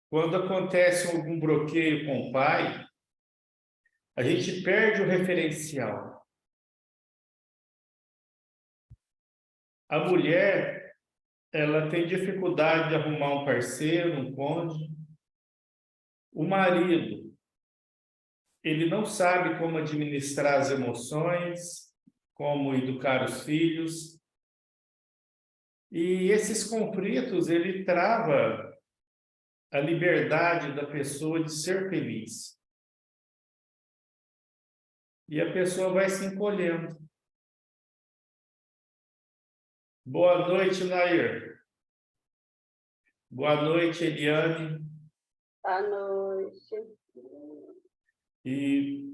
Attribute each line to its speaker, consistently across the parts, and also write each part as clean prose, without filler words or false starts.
Speaker 1: Quando acontece algum bloqueio com o pai, a gente perde o referencial. A mulher, ela tem dificuldade de arrumar um parceiro, um cônjuge. O marido, ele não sabe como administrar as emoções, como educar os filhos. E esses conflitos, ele trava a liberdade da pessoa de ser feliz. E a pessoa vai se encolhendo. Boa noite, Nair. Boa noite, Eliane.
Speaker 2: Boa noite.
Speaker 1: E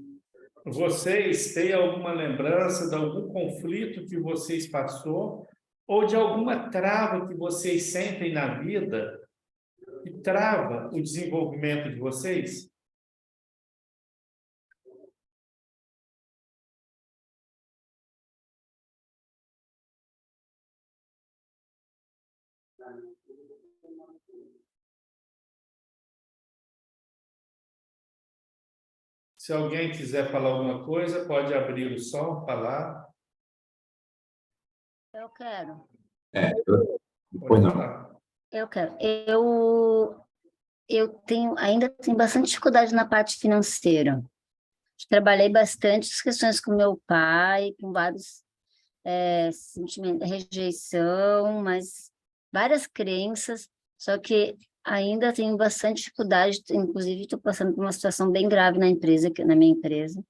Speaker 1: vocês têm alguma lembrança de algum conflito que vocês passou ou de alguma trava que vocês sentem na vida que trava o desenvolvimento de vocês? Se alguém quiser falar alguma coisa, pode abrir o som, falar.
Speaker 2: Eu quero.
Speaker 1: Pode falar.
Speaker 2: Eu quero. Eu ainda tenho bastante dificuldade na parte financeira. Trabalhei bastante as questões com meu pai, com vários sentimentos, rejeição, mas várias crenças, só que ainda tenho bastante dificuldade, inclusive estou passando por uma situação bem grave na minha empresa.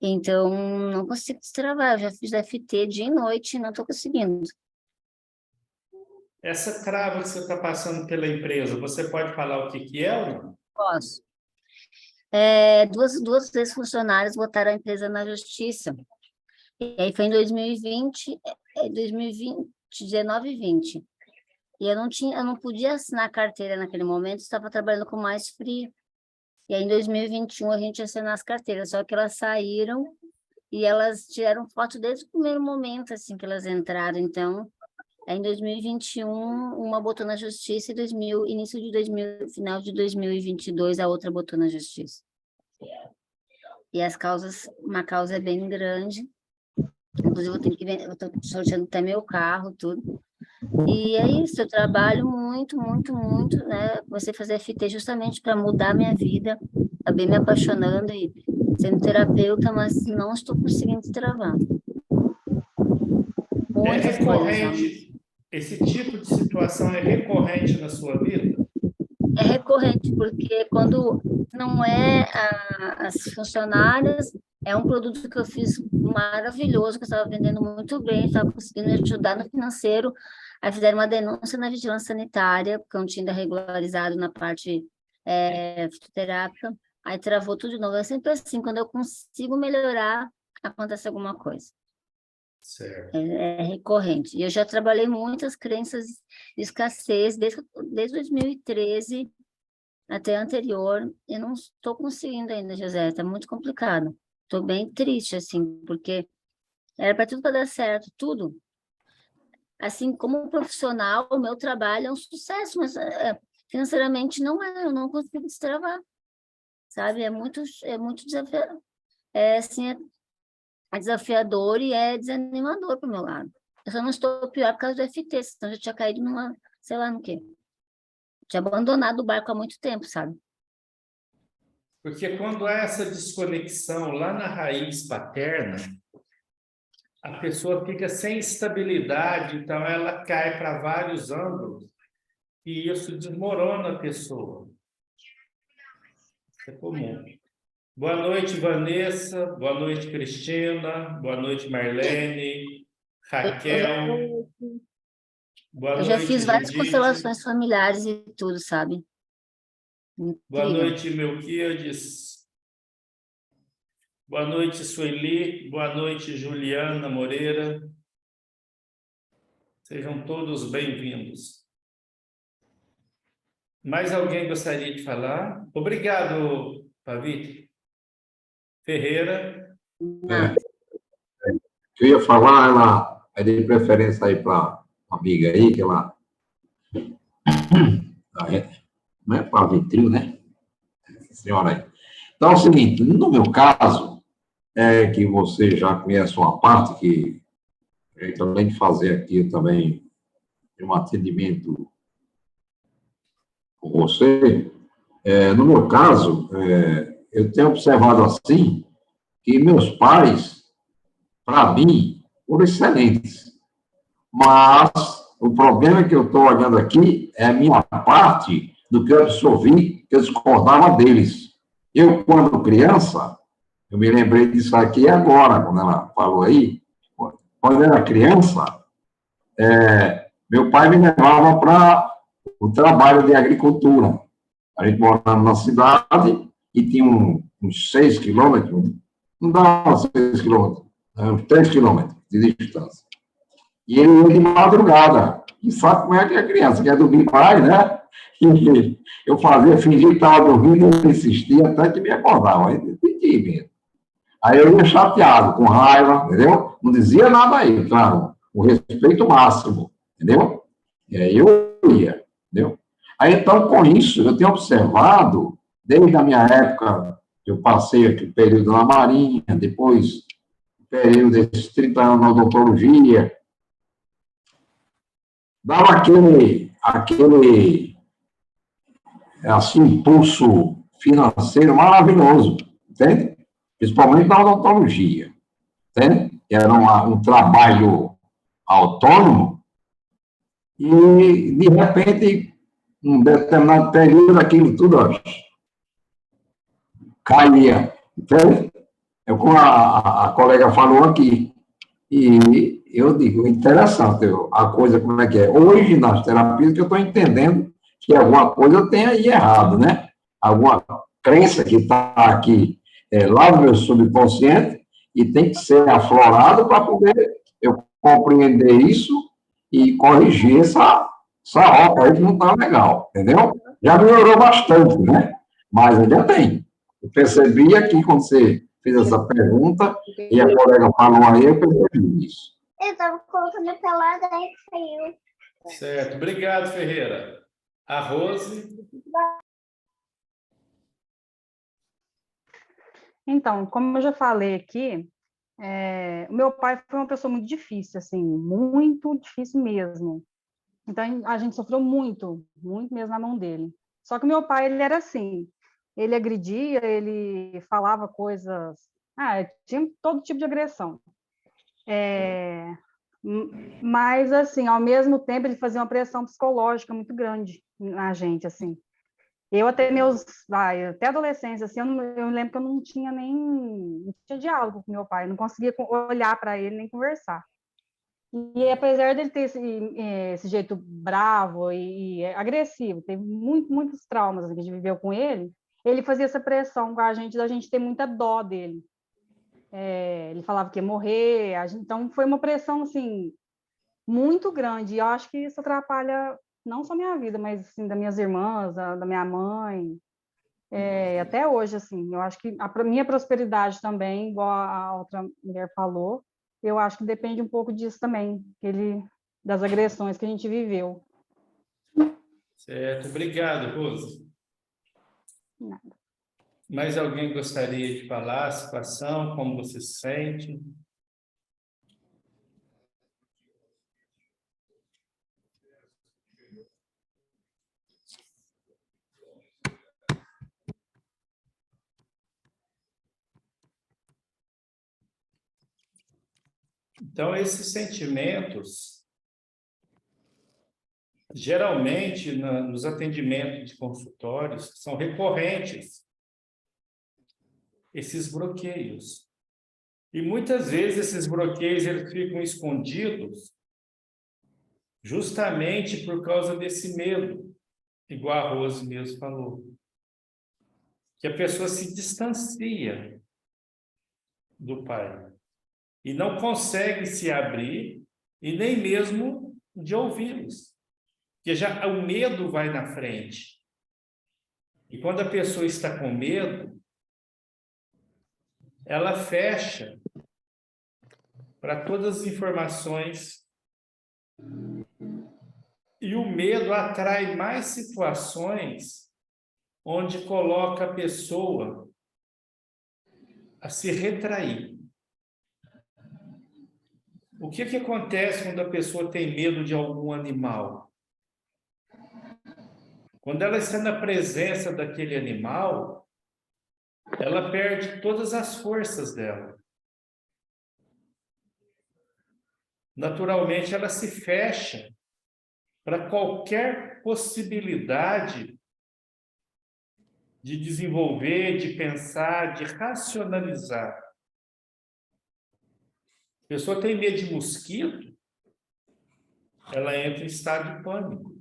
Speaker 2: Então, não consigo destravar, eu já fiz FT dia e noite e não estou conseguindo.
Speaker 1: Essa trava que você está passando pela empresa, você pode falar o que é ou não?
Speaker 2: Posso. Duas vezes funcionários botaram a empresa na justiça. E aí foi em 2020, 19 e 20. E eu não podia assinar a carteira naquele momento, estava trabalhando com mais frio. E aí em 2021 a gente assinou as carteiras, só que elas saíram e elas tiraram foto desde o primeiro momento, assim, que elas entraram. Então, aí em 2021, uma botou na justiça e final de 2022, a outra botou na justiça. E uma causa é bem grande. Inclusive, eu estou sorteando até meu carro, tudo. E é isso, eu trabalho muito, muito, muito, né? Comecei a fazer FT justamente para mudar minha vida. Acabei me apaixonando e sendo terapeuta, mas não estou conseguindo destravar.
Speaker 1: É
Speaker 2: Muitas coisas.
Speaker 1: recorrente, esse tipo de situação é recorrente na sua vida?
Speaker 2: É recorrente, porque quando não é as funcionárias, é um produto que eu fiz maravilhoso, que eu estava vendendo muito bem, estava conseguindo me ajudar no financeiro. Aí fizeram uma denúncia na vigilância sanitária, porque eu não tinha ainda regularizado na parte fitoterápica. Aí travou tudo de novo. É sempre assim, quando eu consigo melhorar, acontece alguma coisa.
Speaker 1: Certo.
Speaker 2: É recorrente. E eu já trabalhei muitas crenças de escassez, desde 2013 até anterior, eu não estou conseguindo ainda, José, está muito complicado. Estou bem triste, assim, porque era para tudo para dar certo, tudo. Assim, como profissional, o meu trabalho é um sucesso, mas financeiramente não é, eu não consigo destravar, sabe? É muito desafiador. Assim, é desafiador e é desanimador para o meu lado. Eu só não estou pior por causa do FT, senão eu já tinha caído numa, sei lá no quê. Tinha abandonado o barco há muito tempo, sabe?
Speaker 1: Porque quando há essa desconexão lá na raiz paterna, a pessoa fica sem estabilidade, então ela cai para vários ângulos e isso desmorona a pessoa. Isso é comum. Boa noite, Vanessa. Boa noite, Cristina. Boa noite, Marlene. Raquel. Boa
Speaker 2: Eu já
Speaker 1: noite,
Speaker 2: fiz várias
Speaker 1: Judite.
Speaker 2: constelações familiares e tudo, sabe?
Speaker 1: Boa
Speaker 2: Incrível.
Speaker 1: noite, Melquiades. Boa noite, Sueli. Boa noite, Juliana Moreira. Sejam todos bem-vindos. Mais alguém gostaria de falar? Obrigado, Pavite. Ferreira.
Speaker 2: Não,
Speaker 3: Eu ia falar, ela é de preferência aí para uma amiga aí, que ela não é Pavitril, né? Senhora aí. Então, é o seguinte, no meu caso, é que você já conhece uma parte que, além de fazer aqui, eu também um atendimento com você. No meu caso, eu tenho observado assim, que meus pais, para mim, foram excelentes. Mas o problema que eu estou olhando aqui é a minha parte do que eu absorvi, que eu discordava deles. Eu, quando criança, eu me lembrei disso aqui agora, quando ela falou aí, quando eu era criança, meu pai me levava para o trabalho de agricultura. A gente morava na cidade e tinha uns 6 quilômetros, não dava 6 quilômetros, uns 3 quilômetros de distância. E ele ia de madrugada. E sabe como é que a criança quer dormir mais, né? E eu fazia, fingia que estava dormindo e ele insistia até que me acordava. Aí eu entendi mesmo. Aí eu ia chateado, com raiva, entendeu? Não dizia nada aí, claro. O respeito máximo, entendeu? E aí eu ia, entendeu? Aí, então, com isso, eu tenho observado, desde a minha época, eu passei aqui o período na Marinha, depois o período desses 30 anos na odontologia, dava aquele assim, impulso financeiro maravilhoso, entende? Principalmente na odontologia, entende? Era um trabalho autônomo e, de repente, um determinado período, aquilo tudo ó, caía, entende? É como a colega falou aqui. E eu digo, interessante a coisa como é que é. Hoje, nas terapias, que eu estou entendendo que alguma coisa tem aí errado, né? Alguma crença que está aqui lá no meu subconsciente e tem que ser aflorado para poder eu compreender isso e corrigir essa rota aí que não está legal, entendeu? Já melhorou bastante, né? Mas ainda tem. Eu percebi aqui, quando você fez essa pergunta, e a colega falou aí, eu percebi isso.
Speaker 4: Eu estava colocando pelada e saiu.
Speaker 1: Certo. Obrigado, Ferreira. A Rose.
Speaker 5: Então, como eu já falei aqui, o meu pai foi uma pessoa muito difícil, assim, muito difícil mesmo. Então, a gente sofreu muito, muito mesmo na mão dele. Só que o meu pai, ele era assim, ele agredia, ele falava coisas... tinha todo tipo de agressão. Mas, assim, ao mesmo tempo, ele fazia uma pressão psicológica muito grande na gente, assim. Eu até até adolescência, assim, eu lembro que eu não tinha não tinha diálogo com meu pai, não conseguia olhar para ele nem conversar. E apesar dele ter esse jeito bravo e agressivo, teve muitos traumas assim, que a gente viveu com ele fazia essa pressão com a gente, da gente ter muita dó dele. Ele falava que ia morrer, então foi uma pressão, assim, muito grande, e eu acho que isso atrapalha não só minha vida, mas, assim, das minhas irmãs, da minha mãe, até hoje, assim, eu acho que a minha prosperidade também, igual a outra mulher falou, eu acho que depende um pouco disso também, das agressões que a gente viveu.
Speaker 1: Certo. Obrigado, Rose.
Speaker 5: Nada.
Speaker 1: Mais alguém gostaria de falar a situação, como você se sente? Então, esses sentimentos, geralmente, nos atendimentos de consultórios, são recorrentes, esses bloqueios. E muitas vezes esses bloqueios eles ficam escondidos justamente por causa desse medo, igual a Rose mesmo falou. Que a pessoa se distancia do pai e não consegue se abrir e nem mesmo de ouvi-los. Porque já o medo vai na frente. E quando a pessoa está com medo, ela fecha para todas as informações e o medo atrai mais situações onde coloca a pessoa a se retrair. O que acontece quando a pessoa tem medo de algum animal? Quando ela está na presença daquele animal, ela perde todas as forças dela. Naturalmente, ela se fecha para qualquer possibilidade de desenvolver, de pensar, de racionalizar. A pessoa tem medo de mosquito, ela entra em estado de pânico.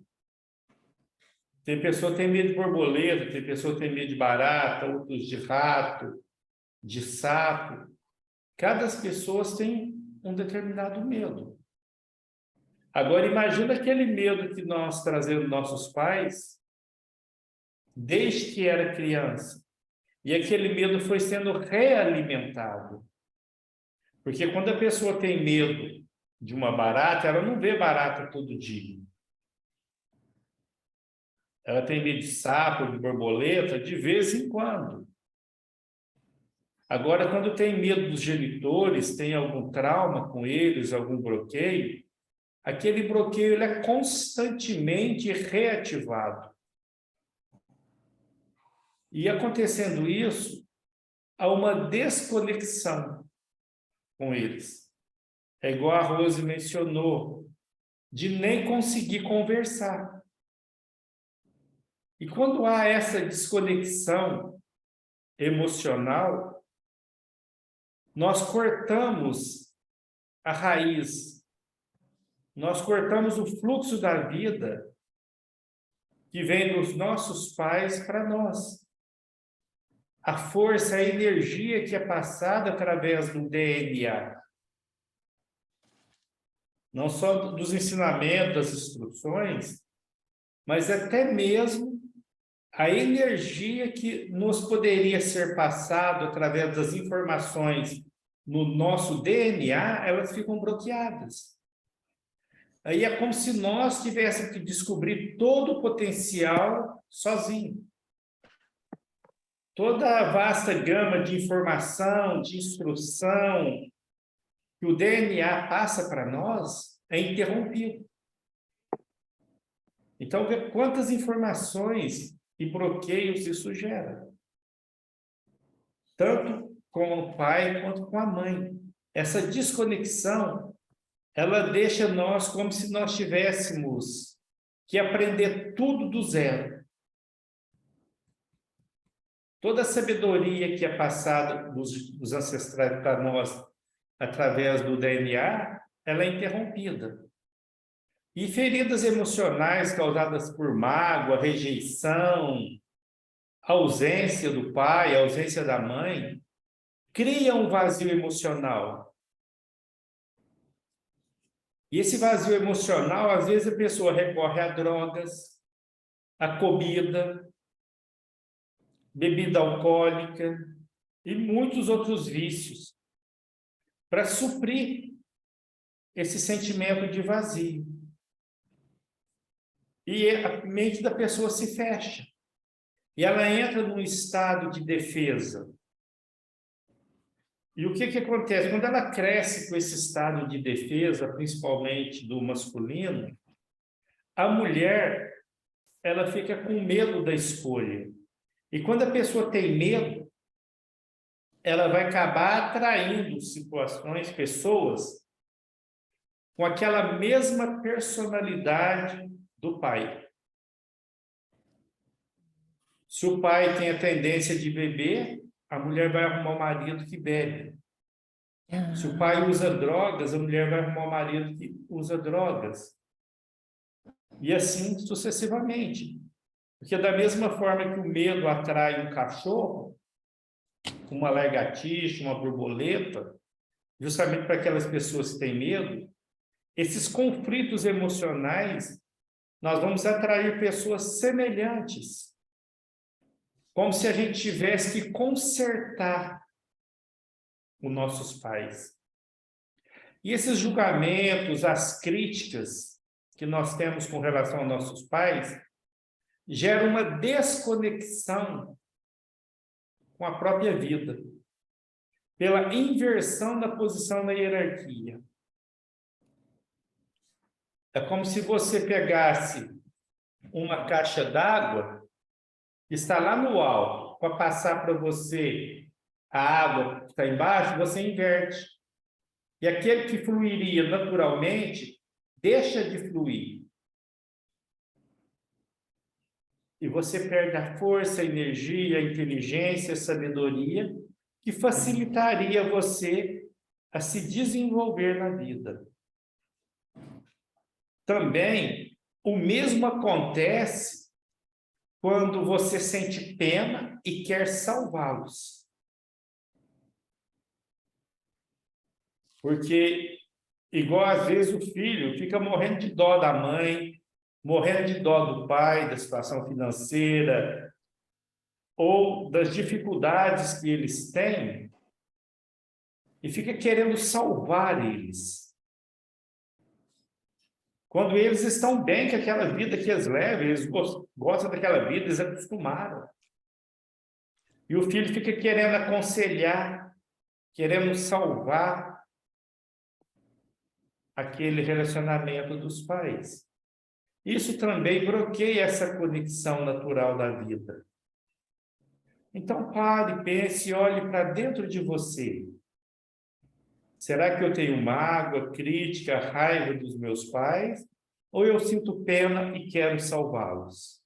Speaker 1: Tem pessoa que tem medo de borboleta, tem pessoa que tem medo de barata, outros de rato, de sapo. Cada pessoa tem um determinado medo. Agora, imagina aquele medo que nós trazemos nossos pais desde que era criança. E aquele medo foi sendo realimentado. Porque quando a pessoa tem medo de uma barata, ela não vê barata todo dia. Ela tem medo de sapo, de borboleta, de vez em quando. Agora, quando tem medo dos genitores, tem algum trauma com eles, algum bloqueio, aquele bloqueio ele é constantemente reativado. E acontecendo isso, há uma desconexão com eles. É igual a Rose mencionou, de nem conseguir conversar. E quando há essa desconexão emocional, nós cortamos a raiz, nós cortamos o fluxo da vida que vem dos nossos pais para nós. A força, a energia que é passada através do DNA. Não só dos ensinamentos, das instruções, mas até mesmo a energia que nos poderia ser passada através das informações no nosso DNA, elas ficam bloqueadas. Aí é como se nós tivéssemos que descobrir todo o potencial sozinho. Toda a vasta gama de informação, de instrução que o DNA passa para nós é interrompido. Então, vê quantas informações e bloqueios isso gera. Tanto com o pai quanto com a mãe. Essa desconexão, ela deixa nós como se nós tivéssemos que aprender tudo do zero. Toda a sabedoria que é passada dos ancestrais para nós através do DNA, ela é interrompida. E feridas emocionais causadas por mágoa, rejeição, ausência do pai, ausência da mãe, criam um vazio emocional. E esse vazio emocional, às vezes a pessoa recorre a drogas, a comida, bebida alcoólica e muitos outros vícios para suprir esse sentimento de vazio. E a mente da pessoa se fecha. E ela entra num estado de defesa. E o que acontece? Quando ela cresce com esse estado de defesa, principalmente do masculino, a mulher, ela fica com medo da escolha. E quando a pessoa tem medo, ela vai acabar atraindo situações, pessoas, com aquela mesma personalidade do pai. Se o pai tem a tendência de beber, a mulher vai arrumar um marido que bebe. Se o pai usa drogas, a mulher vai arrumar um marido que usa drogas. E assim sucessivamente. Porque da mesma forma que o medo atrai um cachorro, uma lagartixa, uma borboleta, justamente para aquelas pessoas que têm medo, esses conflitos emocionais, nós vamos atrair pessoas semelhantes. Como se a gente tivesse que consertar os nossos pais. E esses julgamentos, as críticas que nós temos com relação aos nossos pais, gera uma desconexão com a própria vida, pela inversão da posição na hierarquia. É como se você pegasse uma caixa d'água que está lá no alto, para passar para você a água que está embaixo, você inverte. E aquele que fluiria naturalmente, deixa de fluir. E você perde a força, a energia, a inteligência, a sabedoria, que facilitaria você a se desenvolver na vida. Também, o mesmo acontece quando você sente pena e quer salvá-los. Porque, igual às vezes o filho fica morrendo de dó da mãe, morrendo de dó do pai, da situação financeira, ou das dificuldades que eles têm, e fica querendo salvar eles. Quando eles estão bem com aquela vida que eles levam, eles gostam daquela vida, eles acostumaram. E o filho fica querendo aconselhar, querendo salvar aquele relacionamento dos pais. Isso também bloqueia essa conexão natural da vida. Então, pare, pense, olhe para dentro de você. Será que eu tenho mágoa, crítica, raiva dos meus pais? Ou eu sinto pena e quero salvá-los?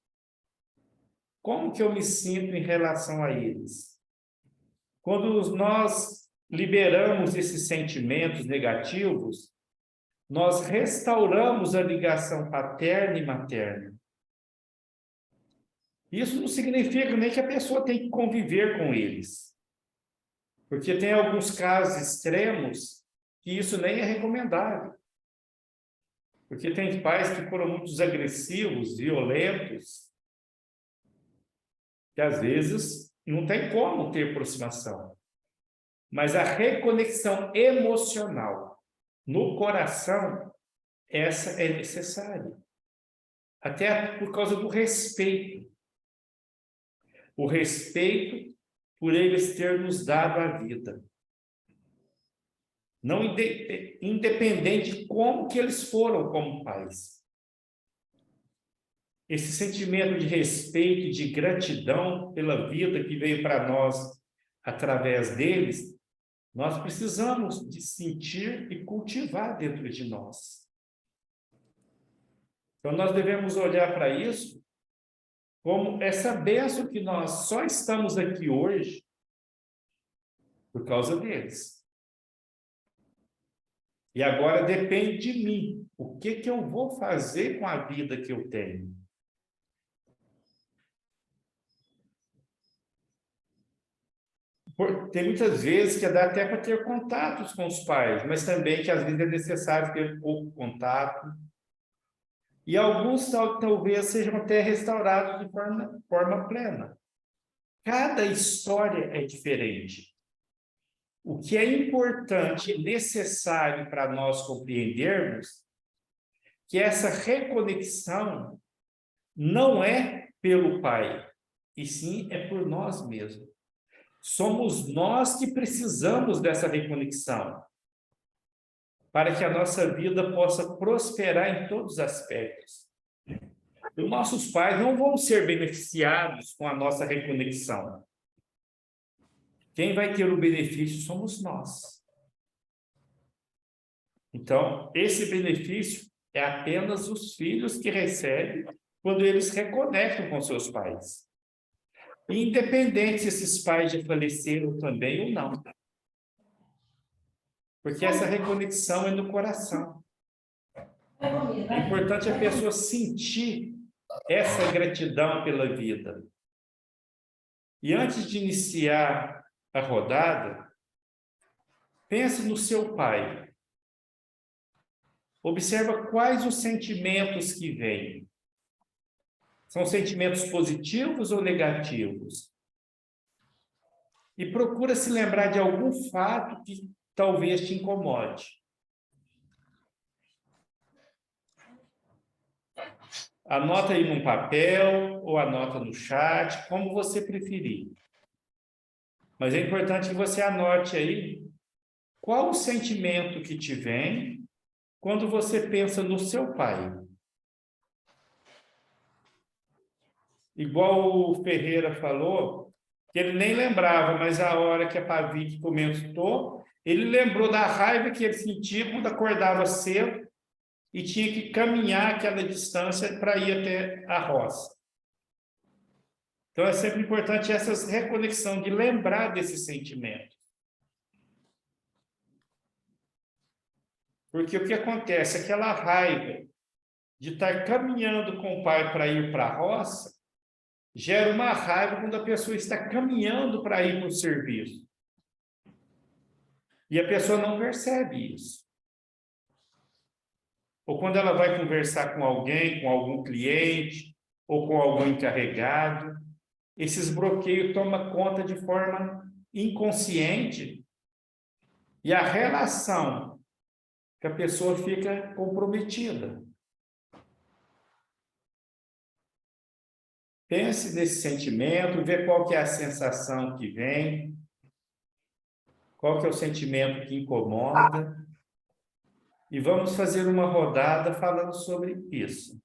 Speaker 1: Como que eu me sinto em relação a eles? Quando nós liberamos esses sentimentos negativos, nós restauramos a ligação paterna e materna. Isso não significa nem que a pessoa tem que conviver com eles. Porque tem alguns casos extremos que isso nem é recomendável. Porque tem pais que foram muito agressivos, violentos, que às vezes não tem como ter aproximação. Mas a reconexão emocional no coração, essa é necessária. Até por causa do respeito. O respeito por eles ter nos dado a vida. Não independente de como que eles foram como pais. Esse sentimento de respeito e de gratidão pela vida que veio para nós através deles, nós precisamos de sentir e cultivar dentro de nós. Então, nós devemos olhar para isso como essa bênção que nós só estamos aqui hoje por causa deles. E agora depende de mim. O que que eu vou fazer com a vida que eu tenho? Tem muitas vezes que dá até para ter contatos com os pais, mas também que às vezes é necessário ter pouco contato. E alguns talvez sejam até restaurados de forma plena. Cada história é diferente. O que é importante e necessário para nós compreendermos que essa reconexão não é pelo pai, e sim é por nós mesmos. Somos nós que precisamos dessa reconexão para que a nossa vida possa prosperar em todos os aspectos. Os nossos pais não vão ser beneficiados com a nossa reconexão. Quem vai ter o benefício somos nós. Então, esse benefício é apenas os filhos que recebem quando eles reconectam com seus pais. Independente se esses pais já faleceram também ou não. Porque essa reconexão é no coração. É importante a pessoa sentir essa gratidão pela vida. E antes de iniciar a rodada, pense no seu pai. Observa quais os sentimentos que vêm. São sentimentos positivos ou negativos? E procura se lembrar de algum fato que talvez te incomode. Anota aí num papel ou anota no chat, como você preferir. Mas é importante que você anote aí qual o sentimento que te vem quando você pensa no seu pai. Igual o Ferreira falou, que ele nem lembrava, mas a hora que a Pavik comentou, ele lembrou da raiva que ele sentia quando acordava cedo e tinha que caminhar aquela distância para ir até a roça. Então, é sempre importante essa reconexão, de lembrar desse sentimento. Porque o que acontece? Aquela raiva de estar caminhando com o pai para ir para a roça, gera uma raiva quando a pessoa está caminhando para ir para o serviço. E a pessoa não percebe isso. Ou quando ela vai conversar com alguém, com algum cliente, ou com algum encarregado, esses bloqueios tomam conta de forma inconsciente e a relação que a pessoa fica comprometida. Pense nesse sentimento, vê qual que é a sensação que vem, qual que é o sentimento que incomoda, e vamos fazer uma rodada falando sobre isso.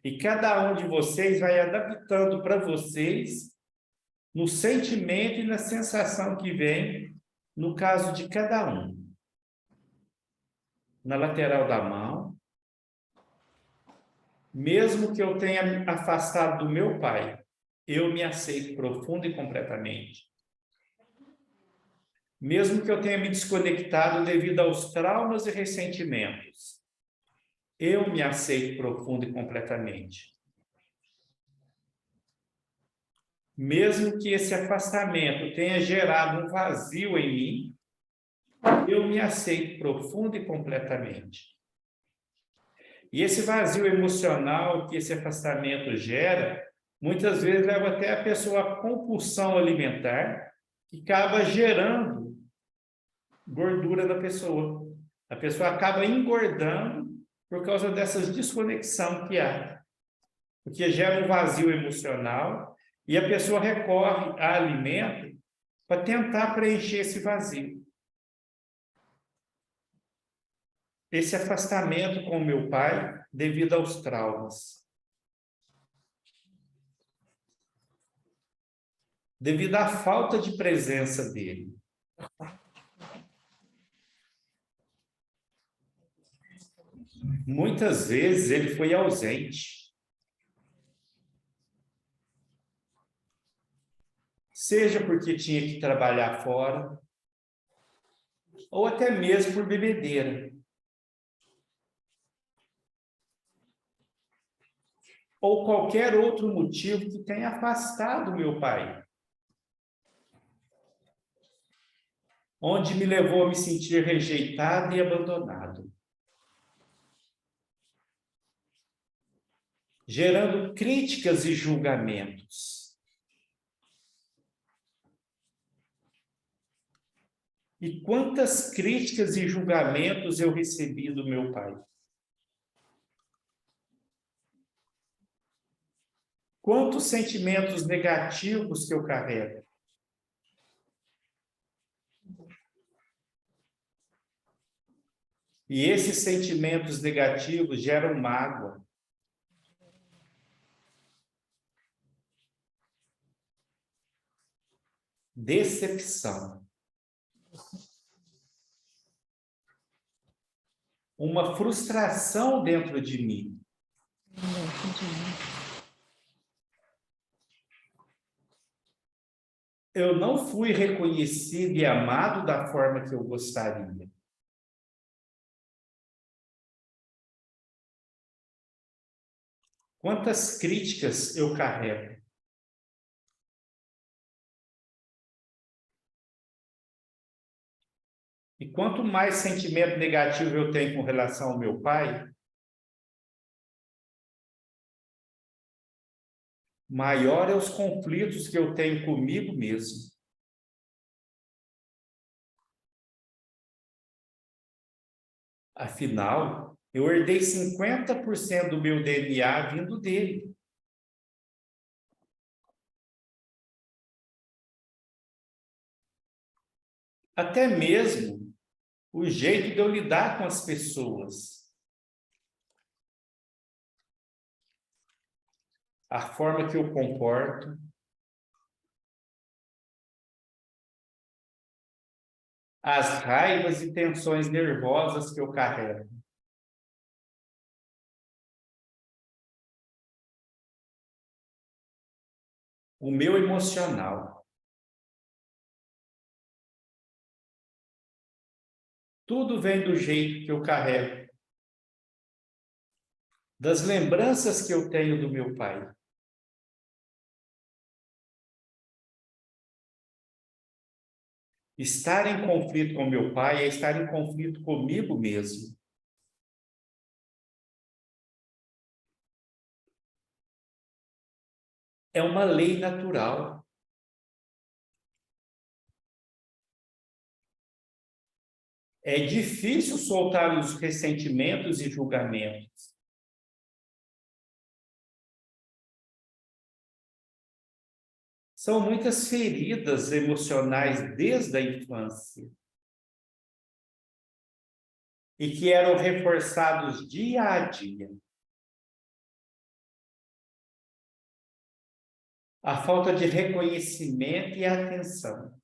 Speaker 1: E cada um de vocês vai adaptando para vocês no sentimento e na sensação que vem no caso de cada um. Na lateral da mão, mesmo que eu tenha afastado do meu pai, eu me aceito profunda e completamente. Mesmo que eu tenha me desconectado devido aos traumas e ressentimentos, eu me aceito profunda e completamente. Mesmo que esse afastamento tenha gerado um vazio em mim, eu me aceito profunda e completamente. E esse vazio emocional que esse afastamento gera, muitas vezes leva até a pessoa à compulsão alimentar, que acaba gerando gordura na pessoa. A pessoa acaba engordando por causa dessa desconexão que há. Porque gera um vazio emocional e a pessoa recorre a alimento para tentar preencher esse vazio. Esse afastamento com o meu pai devido aos traumas. Devido à falta de presença dele. Muitas vezes ele foi ausente. Seja porque tinha que trabalhar fora, ou até mesmo por bebedeira. Ou qualquer outro motivo que tenha afastado meu pai. Onde me levou a me sentir rejeitado e abandonado. Gerando críticas e julgamentos. E quantas críticas e julgamentos eu recebi do meu pai? Quantos sentimentos negativos que eu carrego? E esses sentimentos negativos geram mágoa. Decepção. Uma frustração dentro de mim. Eu não fui reconhecido e amado da forma que eu gostaria. Quantas críticas eu carrego? E quanto mais sentimento negativo eu tenho com relação ao meu pai, maior é os conflitos que eu tenho comigo mesmo. Afinal, Eu herdei 50% do meu DNA vindo dele. Até mesmo o jeito de eu lidar com as pessoas. A forma que eu comporto. As raivas e tensões nervosas que eu carrego. O meu emocional. Tudo vem do jeito que eu carrego. Das lembranças que eu tenho do meu pai. Estar em conflito com meu pai é estar em conflito comigo mesmo. É uma lei natural. É difícil soltar os ressentimentos e julgamentos. São muitas feridas emocionais desde a infância. E que eram reforçados dia a dia. A falta de reconhecimento e atenção.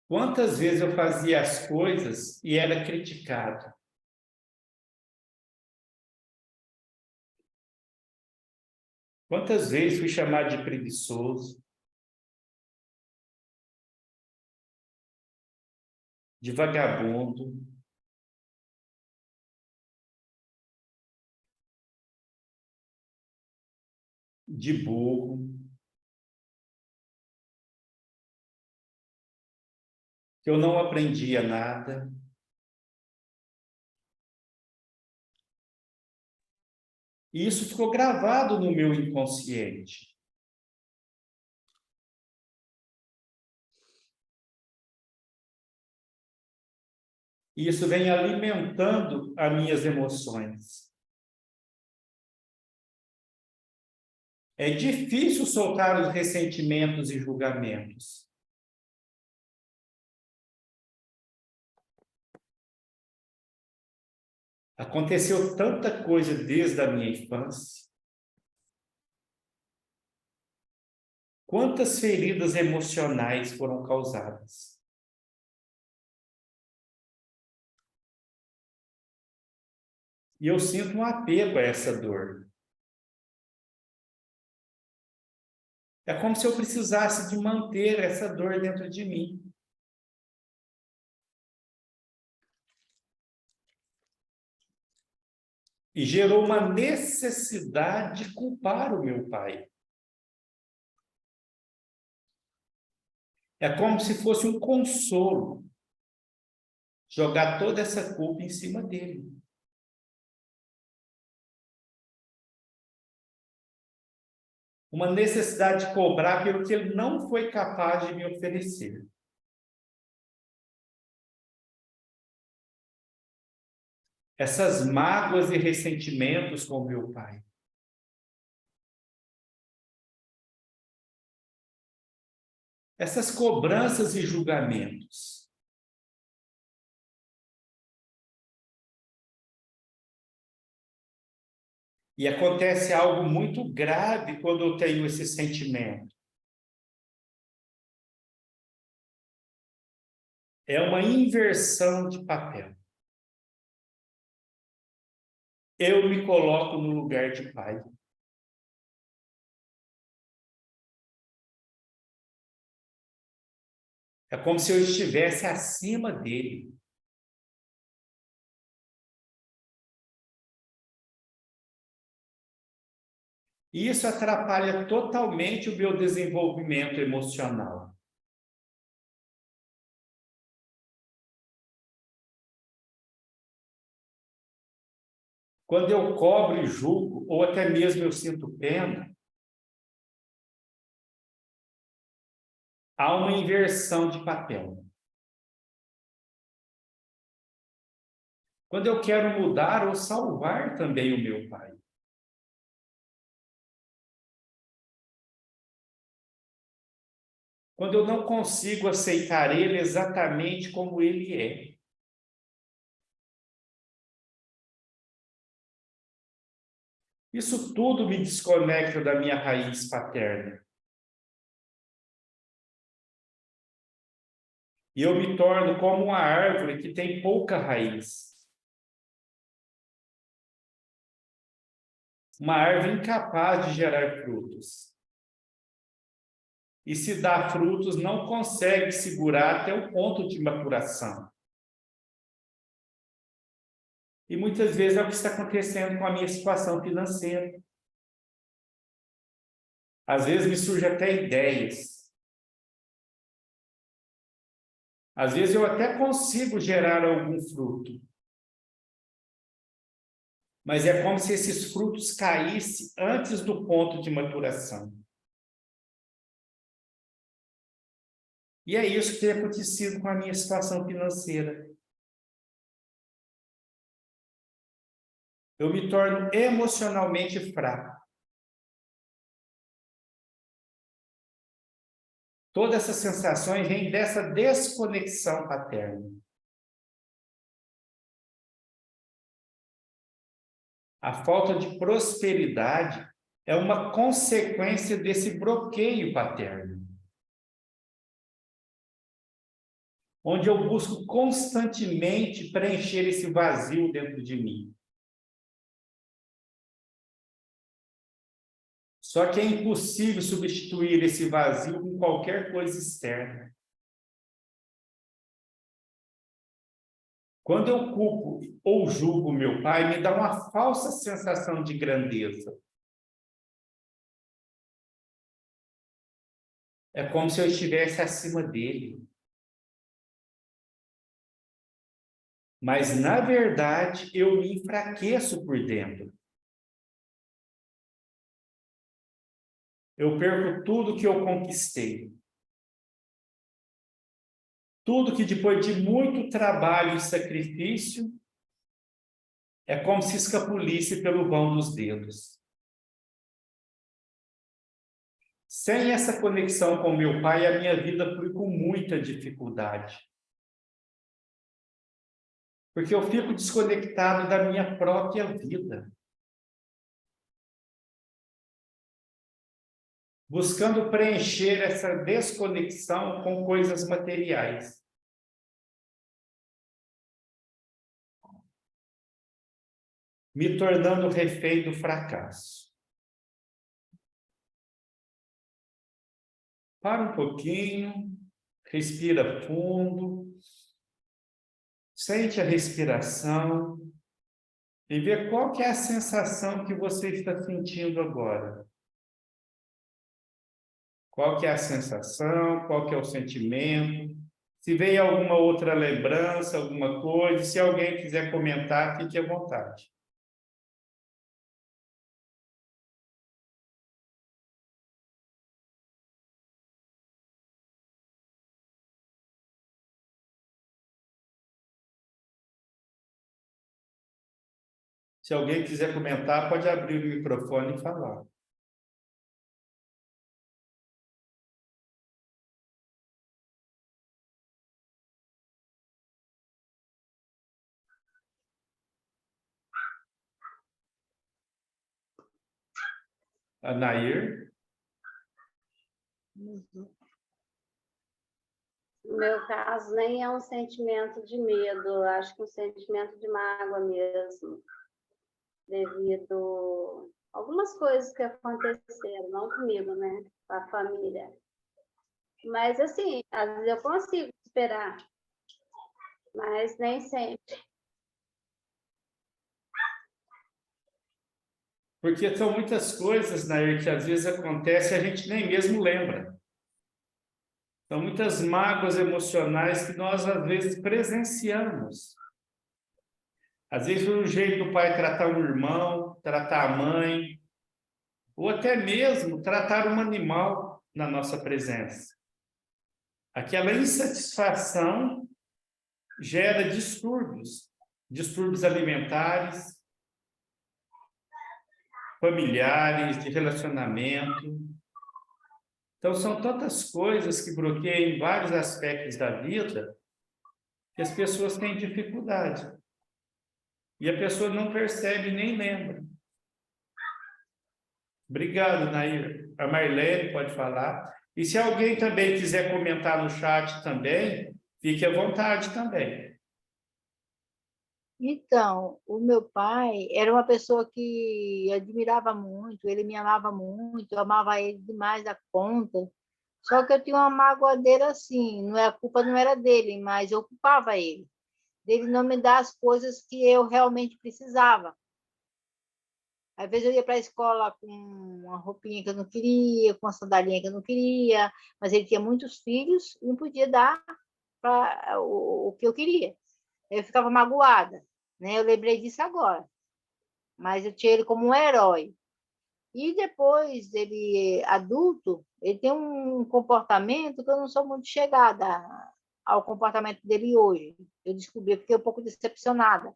Speaker 1: Quantas vezes eu fazia as coisas e era criticado? Quantas vezes fui chamado de preguiçoso, de vagabundo, de burro, que eu não aprendia nada. E isso ficou gravado no meu inconsciente. E isso vem alimentando as minhas emoções. É difícil soltar os ressentimentos e julgamentos. Aconteceu tanta coisa desde a minha infância. Quantas feridas emocionais foram causadas? E eu sinto um apego a essa dor. É como se eu precisasse de manter essa dor dentro de mim. E gerou uma necessidade de culpar o meu pai. É como se fosse um consolo jogar toda essa culpa em cima dele. Uma necessidade de cobrar pelo que ele não foi capaz de me oferecer. Essas mágoas e ressentimentos com meu pai. Essas cobranças e julgamentos. E acontece algo muito grave quando eu tenho esse sentimento. É uma inversão de papel. Eu me coloco no lugar de pai. É como se eu estivesse acima dele. E isso atrapalha totalmente o meu desenvolvimento emocional. Quando eu cobro e julgo, ou até mesmo eu sinto pena, há uma inversão de papel. quando eu quero mudar ou salvar também o meu pai. Quando eu não consigo aceitar ele exatamente como ele é. Isso tudo me desconecta da minha raiz paterna. E eu me torno como uma árvore que tem pouca raiz. Uma árvore incapaz de gerar frutos. E se dá frutos, não consegue segurar até o ponto de maturação. E muitas vezes é o que está acontecendo com a minha situação financeira. Às vezes me surgem até ideias. Às vezes eu até consigo gerar algum fruto. Mas é como se esses frutos caíssem antes do ponto de maturação. E é isso que tem acontecido com a minha situação financeira. Eu me torno emocionalmente fraco. Todas essas sensações vêm dessa desconexão paterna. A falta de prosperidade é uma consequência desse bloqueio paterno. Onde eu busco constantemente preencher esse vazio dentro de mim. Só que é impossível substituir esse vazio com qualquer coisa externa. Quando eu culpo ou julgo meu pai, me dá uma falsa sensação de grandeza. É como se eu estivesse acima dele. Mas, na verdade, eu me enfraqueço por dentro. Eu perco tudo que eu conquistei. Tudo que depois de muito trabalho e sacrifício, é como se escapulisse pelo vão dos dedos. Sem essa conexão com meu pai, a minha vida flui com muita dificuldade. Porque eu fico desconectado da minha própria vida. Buscando preencher essa desconexão com coisas materiais. Me tornando refém do fracasso. Para um pouquinho, respira fundo, sente a respiração e vê qual que é a sensação que você está sentindo agora. Qual que é a sensação, qual que é o sentimento, se veio alguma outra lembrança, alguma coisa, se alguém quiser comentar, fique à vontade. Se alguém quiser comentar, pode abrir o microfone e falar. A Nair?
Speaker 6: No meu caso, nem é um sentimento de medo, acho que um sentimento de mágoa mesmo, devido a algumas coisas que aconteceram, não comigo, né? Com a família. Mas, assim, às vezes eu consigo esperar, mas nem sempre.
Speaker 1: Porque são muitas coisas, Nair, que às vezes acontecem e a gente nem mesmo lembra. São muitas mágoas emocionais que nós, às vezes, presenciamos. Às vezes, o jeito do pai tratar um irmão, tratar a mãe, ou até mesmo tratar um animal na nossa presença. Aquela insatisfação gera distúrbios distúrbios alimentares, familiares, de relacionamento. Então, são tantas coisas que bloqueiam em vários aspectos da vida que as pessoas têm dificuldade. E a pessoa não percebe nem lembra. Obrigado, Nair. A Marlene pode falar. E se alguém também quiser comentar no chat também, fique à vontade também.
Speaker 7: Então, o meu pai era uma pessoa que admirava muito, ele me amava muito, eu amava ele demais da conta. Só que eu tinha uma mágoa dele assim, não é, a culpa não era dele, mas eu culpava ele. Dele não me dar as coisas que eu realmente precisava. Às vezes eu ia para a escola com uma roupinha que eu não queria, com uma sandalinha que eu não queria, mas ele tinha muitos filhos e não podia dar o que eu queria. Eu ficava magoada, né? Eu lembrei disso agora. Mas eu tinha ele como um herói. E depois, ele adulto, ele tem um comportamento que eu não sou muito chegada ao comportamento dele hoje. Eu descobri, eu fiquei um pouco decepcionada.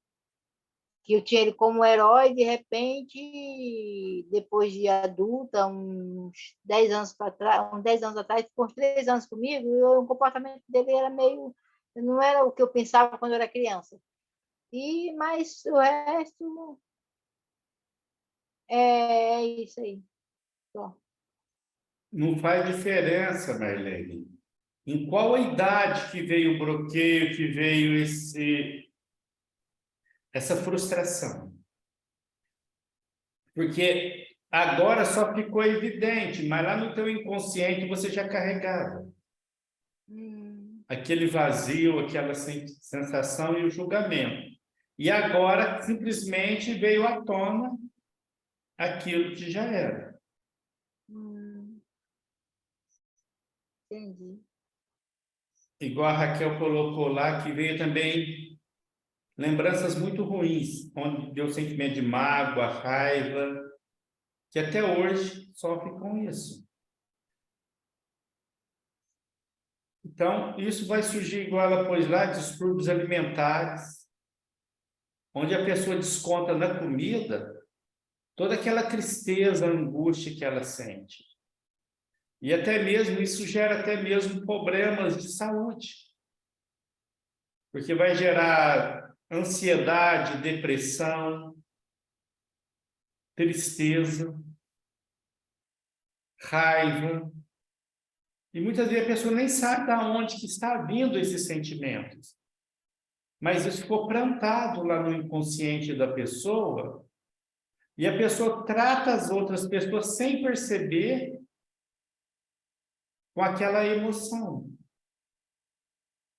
Speaker 7: Que eu tinha ele como herói, de repente, depois de adulta, uns 10 anos para trás, uns 10 anos atrás, ficou uns 3 anos comigo, e o comportamento dele era meio, não era o que eu pensava quando eu era criança. Mas o resto é isso aí. Só.
Speaker 1: Não faz diferença, Marlene. Em qual a idade que veio o bloqueio, que veio essa frustração? Porque agora só ficou evidente, mas lá no teu inconsciente você já carregava. Aquele vazio, aquela sensação e o julgamento. E agora simplesmente veio à tona aquilo que já era.
Speaker 7: Entendi.
Speaker 1: Igual a Raquel colocou lá, que veio também lembranças muito ruins, onde deu sentimento de mágoa, raiva, que até hoje sofre com isso. Então, isso vai surgir, igual ela pôs lá, distúrbios alimentares, onde a pessoa desconta na comida toda aquela tristeza, angústia que ela sente. E até mesmo, isso gera até mesmo problemas de saúde. Porque vai gerar ansiedade, depressão, tristeza, raiva. E muitas vezes a pessoa nem sabe de onde que está vindo esses sentimentos. Mas isso ficou plantado lá no inconsciente da pessoa, e a pessoa trata as outras pessoas sem perceber com aquela emoção.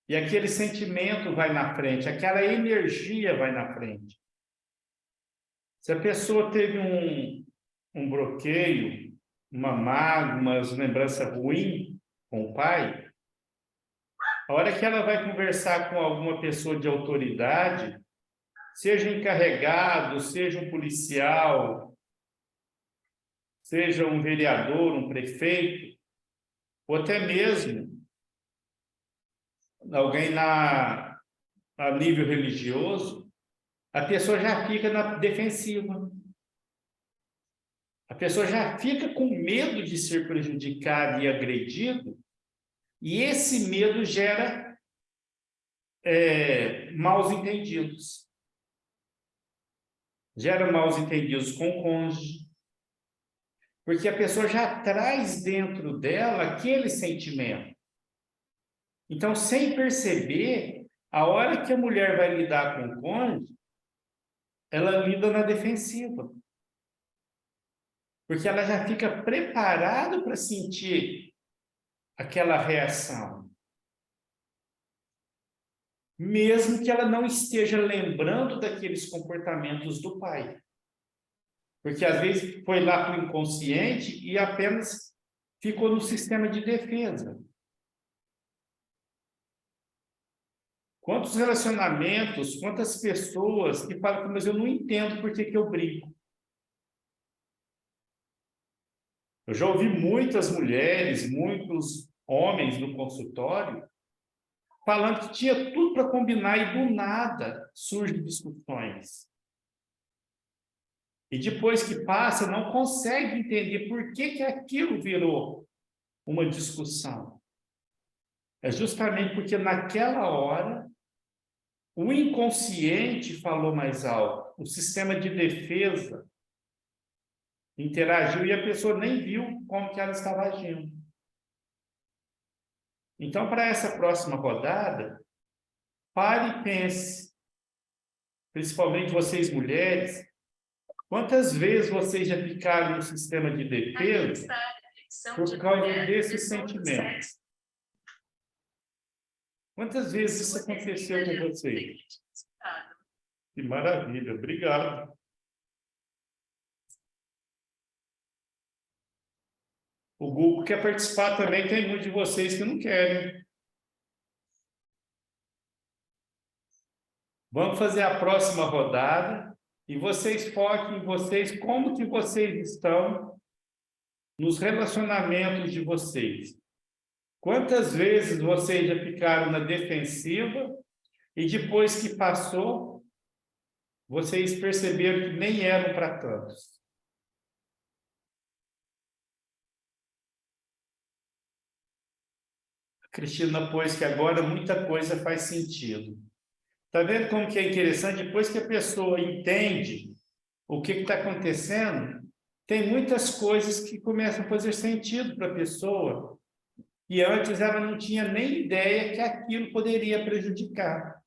Speaker 1: E aquele sentimento vai na frente, aquela energia vai na frente. Se a pessoa teve um bloqueio, uma mágoa, uma lembrança ruim com o pai, a hora que ela vai conversar com alguma pessoa de autoridade, seja encarregado, seja um policial, seja um vereador, um prefeito, ou até mesmo alguém a nível religioso, a pessoa já fica na defensiva. A pessoa já fica com medo de ser prejudicado e agredido, e esse medo gera maus entendidos. Gera maus entendidos com o cônjuge, porque a pessoa já traz dentro dela aquele sentimento. Então, sem perceber, a hora que a mulher vai lidar com o cônjuge, ela lida na defensiva. Porque ela já fica preparada para sentir aquela reação. Mesmo que ela não esteja lembrando daqueles comportamentos do pai. Porque às vezes foi lá para o inconsciente e apenas ficou no sistema de defesa. Quantos relacionamentos, quantas pessoas que falam, mas eu não entendo por que eu brigo. Eu já ouvi muitas mulheres, muitos homens no consultório falando que tinha tudo para combinar e do nada surgem discussões. E depois que passa, não consegue entender por que que aquilo virou uma discussão. É justamente porque naquela hora o inconsciente falou mais alto, o sistema de defesa interagiu e a pessoa nem viu como que ela estava agindo. Então, para essa próxima rodada, pare e pense, principalmente vocês mulheres, quantas vezes vocês já ficaram no sistema de defesa por causa desses sentimentos? Quantas vezes isso aconteceu com vocês? Que maravilha, obrigado. O Google quer participar também, tem muitos de vocês que não querem. Vamos fazer a próxima rodada e vocês foquem em vocês, como que vocês estão nos relacionamentos de vocês. Quantas vezes vocês já ficaram na defensiva e depois que passou, vocês perceberam que nem eram para tantos? A Cristina pôs que agora muita coisa faz sentido. Está vendo como que é interessante? Depois que a pessoa entende o que está acontecendo, tem muitas coisas que começam a fazer sentido para a pessoa. E antes ela não tinha nem ideia que aquilo poderia prejudicar.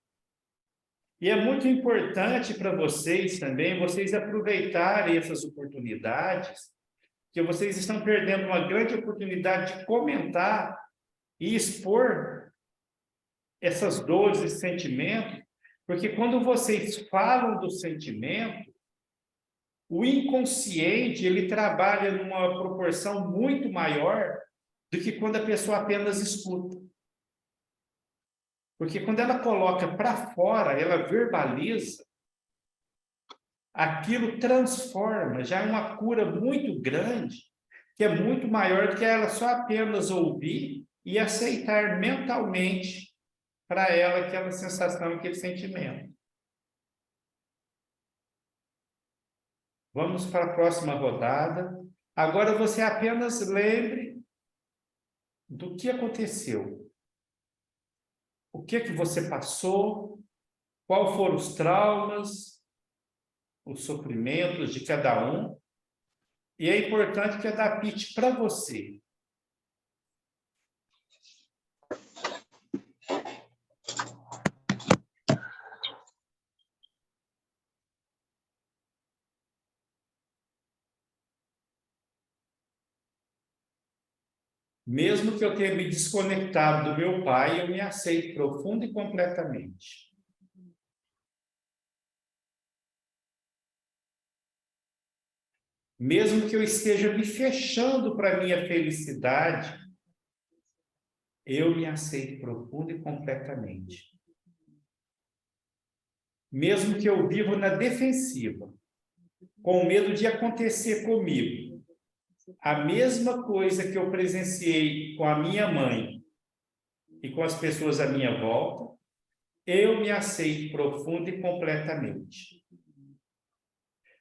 Speaker 1: E é muito importante para vocês também, vocês aproveitarem essas oportunidades, que vocês estão perdendo uma grande oportunidade de comentar e expor essas dores e sentimentos, porque quando vocês falam do sentimento, o inconsciente, ele trabalha numa proporção muito maior do que quando a pessoa apenas escuta. Porque quando ela coloca para fora, ela verbaliza, aquilo transforma, já é uma cura muito grande, que é muito maior do que ela só apenas ouvir e aceitar mentalmente para ela aquela sensação, aquele sentimento. Vamos para a próxima rodada. Agora você apenas lembre do que aconteceu. O que que você passou? Quais foram os traumas, os sofrimentos de cada um? E é importante que adapte para você. Mesmo que eu tenha me desconectado do meu pai, eu me aceito profunda e completamente. Mesmo que eu esteja me fechando para a minha felicidade, eu me aceito profunda e completamente. Mesmo que eu viva na defensiva, com medo de acontecer comigo, a mesma coisa que eu presenciei com a minha mãe e com as pessoas à minha volta, eu me aceito profunda e completamente.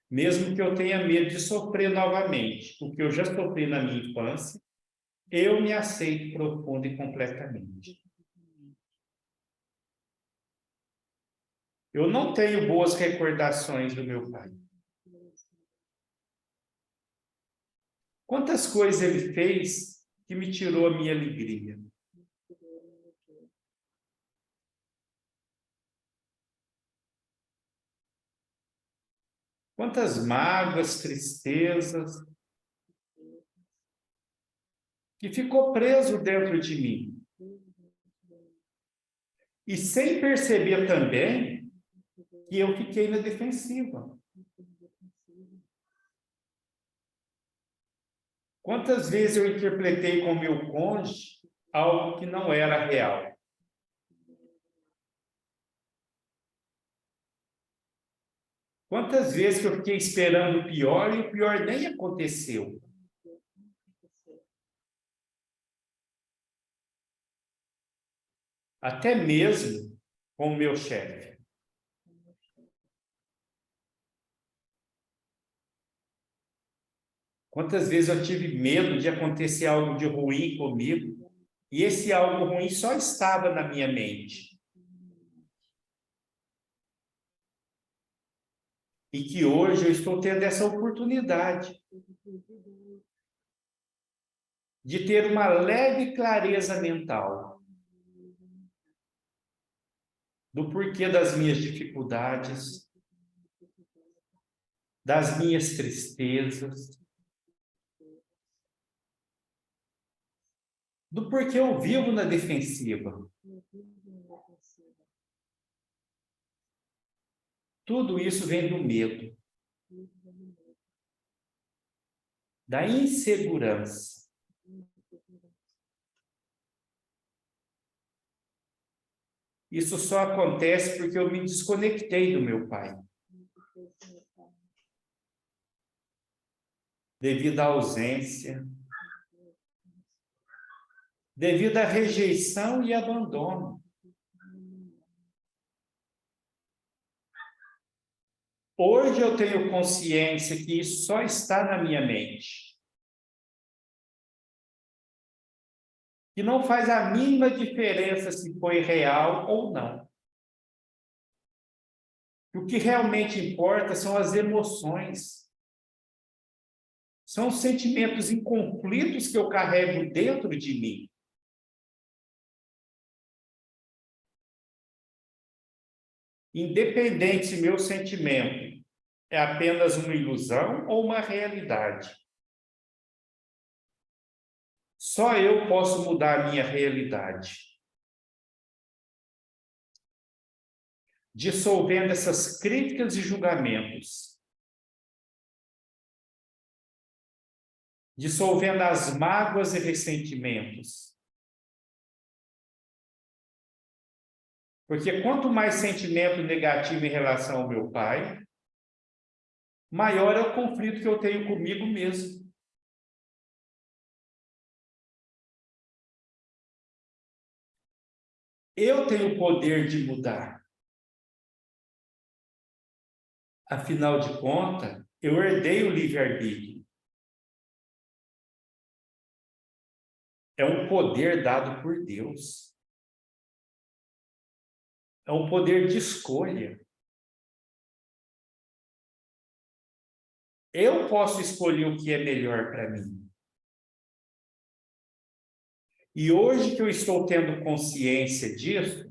Speaker 1: Mesmo que eu tenha medo de sofrer novamente, o que eu já sofri na minha infância, eu me aceito profunda e completamente. Eu não tenho boas recordações do meu pai. Quantas coisas ele fez que me tirou a minha alegria? Quantas mágoas, tristezas, que ficou preso dentro de mim. E sem perceber também que eu fiquei na defensiva. Quantas vezes eu interpretei com meu cônjuge algo que não era real? Quantas vezes que eu fiquei esperando o pior e o pior nem aconteceu? até mesmo com o meu chefe. Quantas vezes eu tive medo de acontecer algo de ruim comigo, e esse algo ruim só estava na minha mente. E que hoje eu estou tendo essa oportunidade de ter uma leve clareza mental do porquê das minhas dificuldades, das minhas tristezas, do porquê eu vivo na defensiva. Tudo isso vem do medo, da insegurança. Isso só acontece porque eu me desconectei do meu pai. Devido à ausência, devido à rejeição e abandono. Hoje eu tenho consciência que isso só está na minha mente. Que não faz a mínima diferença se foi real ou não. O que realmente importa são as emoções. São os sentimentos em conflitos que eu carrego dentro de mim. Independente se meu sentimento é apenas uma ilusão ou uma realidade. Só eu posso mudar a minha realidade. Dissolvendo essas críticas e julgamentos. Dissolvendo as mágoas e ressentimentos. Porque quanto mais sentimento negativo em relação ao meu pai, maior é o conflito que eu tenho comigo mesmo. Eu tenho o poder de mudar. Afinal de contas, eu herdei o livre-arbítrio. É um poder dado por Deus. É um poder de escolha. Eu posso escolher o que é melhor para mim. E hoje que eu estou tendo consciência disso,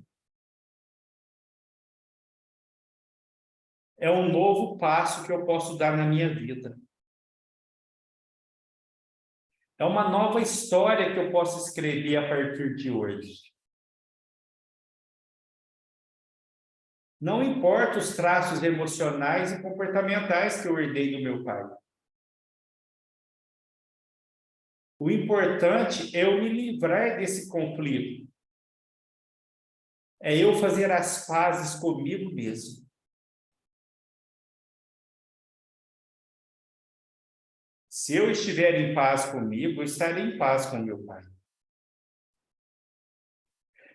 Speaker 1: é um novo passo que eu posso dar na minha vida. É uma nova história que eu posso escrever a partir de hoje. Não importa os traços emocionais e comportamentais que eu herdei do meu pai. O importante é eu me livrar desse conflito. É eu fazer as pazes comigo mesmo. Se eu estiver em paz comigo, eu estarei em paz com meu pai.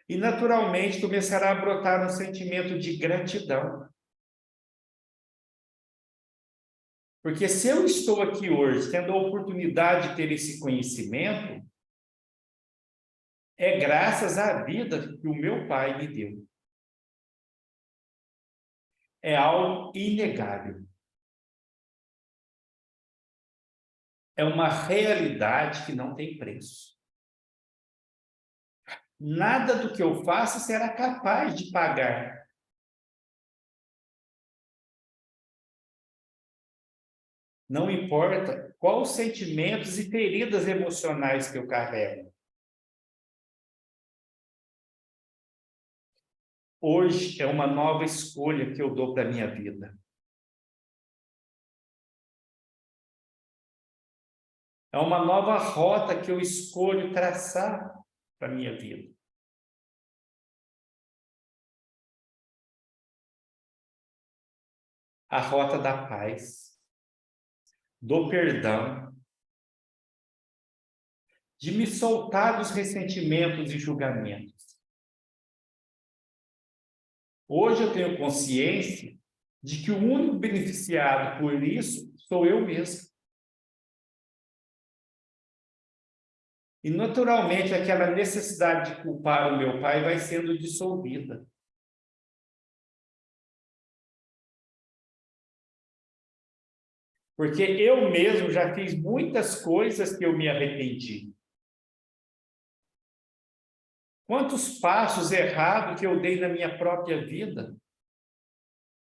Speaker 1: E naturalmente começará a brotar um sentimento de gratidão. Porque se eu estou aqui hoje tendo a oportunidade de ter esse conhecimento, é graças à vida que o meu pai me deu. É algo inegável. É uma realidade que não tem preço. Nada do que eu faço será capaz de pagar. Não importa quais sentimentos e feridas emocionais que eu carrego. Hoje é uma nova escolha que eu dou para a minha vida. É uma nova rota que eu escolho traçar para a minha vida. A rota da paz, do perdão, de me soltar dos ressentimentos e julgamentos. Hoje eu tenho consciência de que o único beneficiado por isso sou eu mesmo. E, naturalmente, aquela necessidade de culpar o meu pai vai sendo dissolvida. Porque eu mesmo já fiz muitas coisas que eu me arrependi. Quantos passos errados que eu dei na minha própria vida?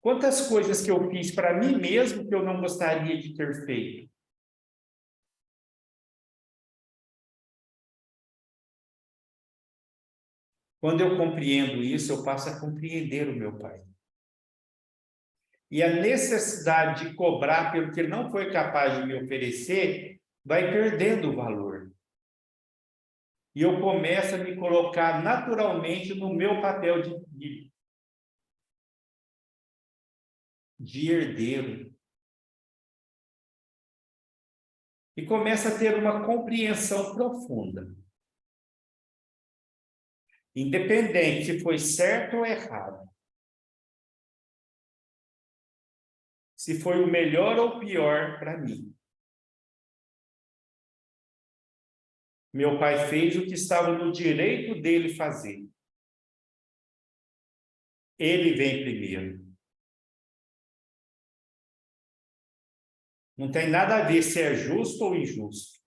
Speaker 1: Quantas coisas que eu fiz para mim mesmo que eu não gostaria de ter feito? Quando eu compreendo isso, eu passo a compreender o meu pai. E a necessidade de cobrar pelo que ele não foi capaz de me oferecer vai perdendo o valor. E eu começo a me colocar naturalmente no meu papel de herdeiro. E começa a ter uma compreensão profunda. Independente se foi certo ou errado. Se foi o melhor ou pior para mim. Meu pai fez o que estava no direito dele fazer. Ele vem primeiro. Não tem nada a ver se é justo ou injusto.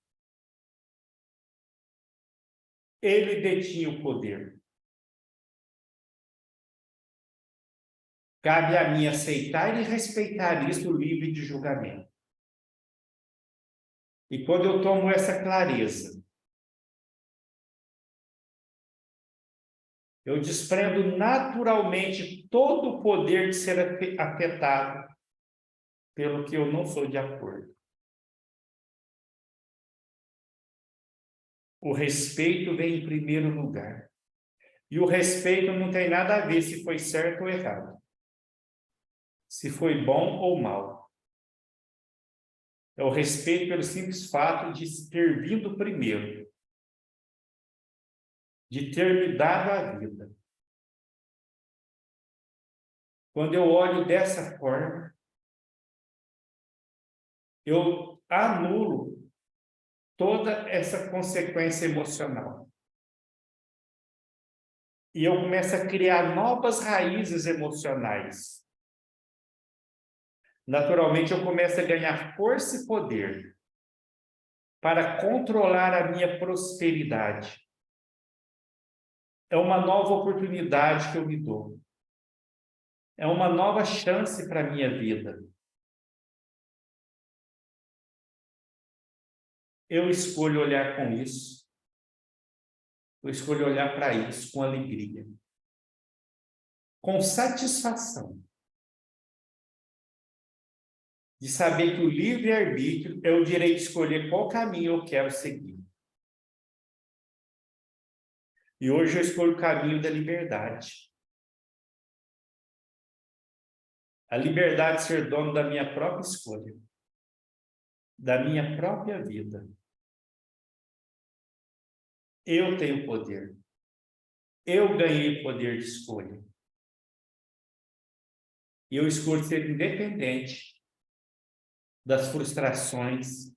Speaker 1: Ele detinha o poder. Cabe a mim aceitar e respeitar isso livre de julgamento. E quando eu tomo essa clareza, eu desprendo naturalmente todo o poder de ser afetado pelo que eu não sou de acordo. O respeito vem em primeiro lugar. E o respeito não tem nada a ver se foi certo ou errado. Se foi bom ou mal. É o respeito pelo simples fato de ter vindo primeiro. De ter me dado a vida. Quando eu olho dessa forma, eu anulo toda essa consequência emocional. E eu começo a criar novas raízes emocionais. Naturalmente, eu começo a ganhar força e poder para controlar a minha prosperidade. É uma nova oportunidade que eu me dou. É uma nova chance para a minha vida. Eu escolho olhar com isso. Eu escolho olhar para isso com alegria. Com satisfação. De saber que o livre-arbítrio é o direito de escolher qual caminho eu quero seguir. E hoje eu escolho o caminho da liberdade. A liberdade de ser dono da minha própria escolha. Da minha própria vida. Eu tenho poder. Eu ganhei poder de escolha. E eu escolho ser independente das frustrações,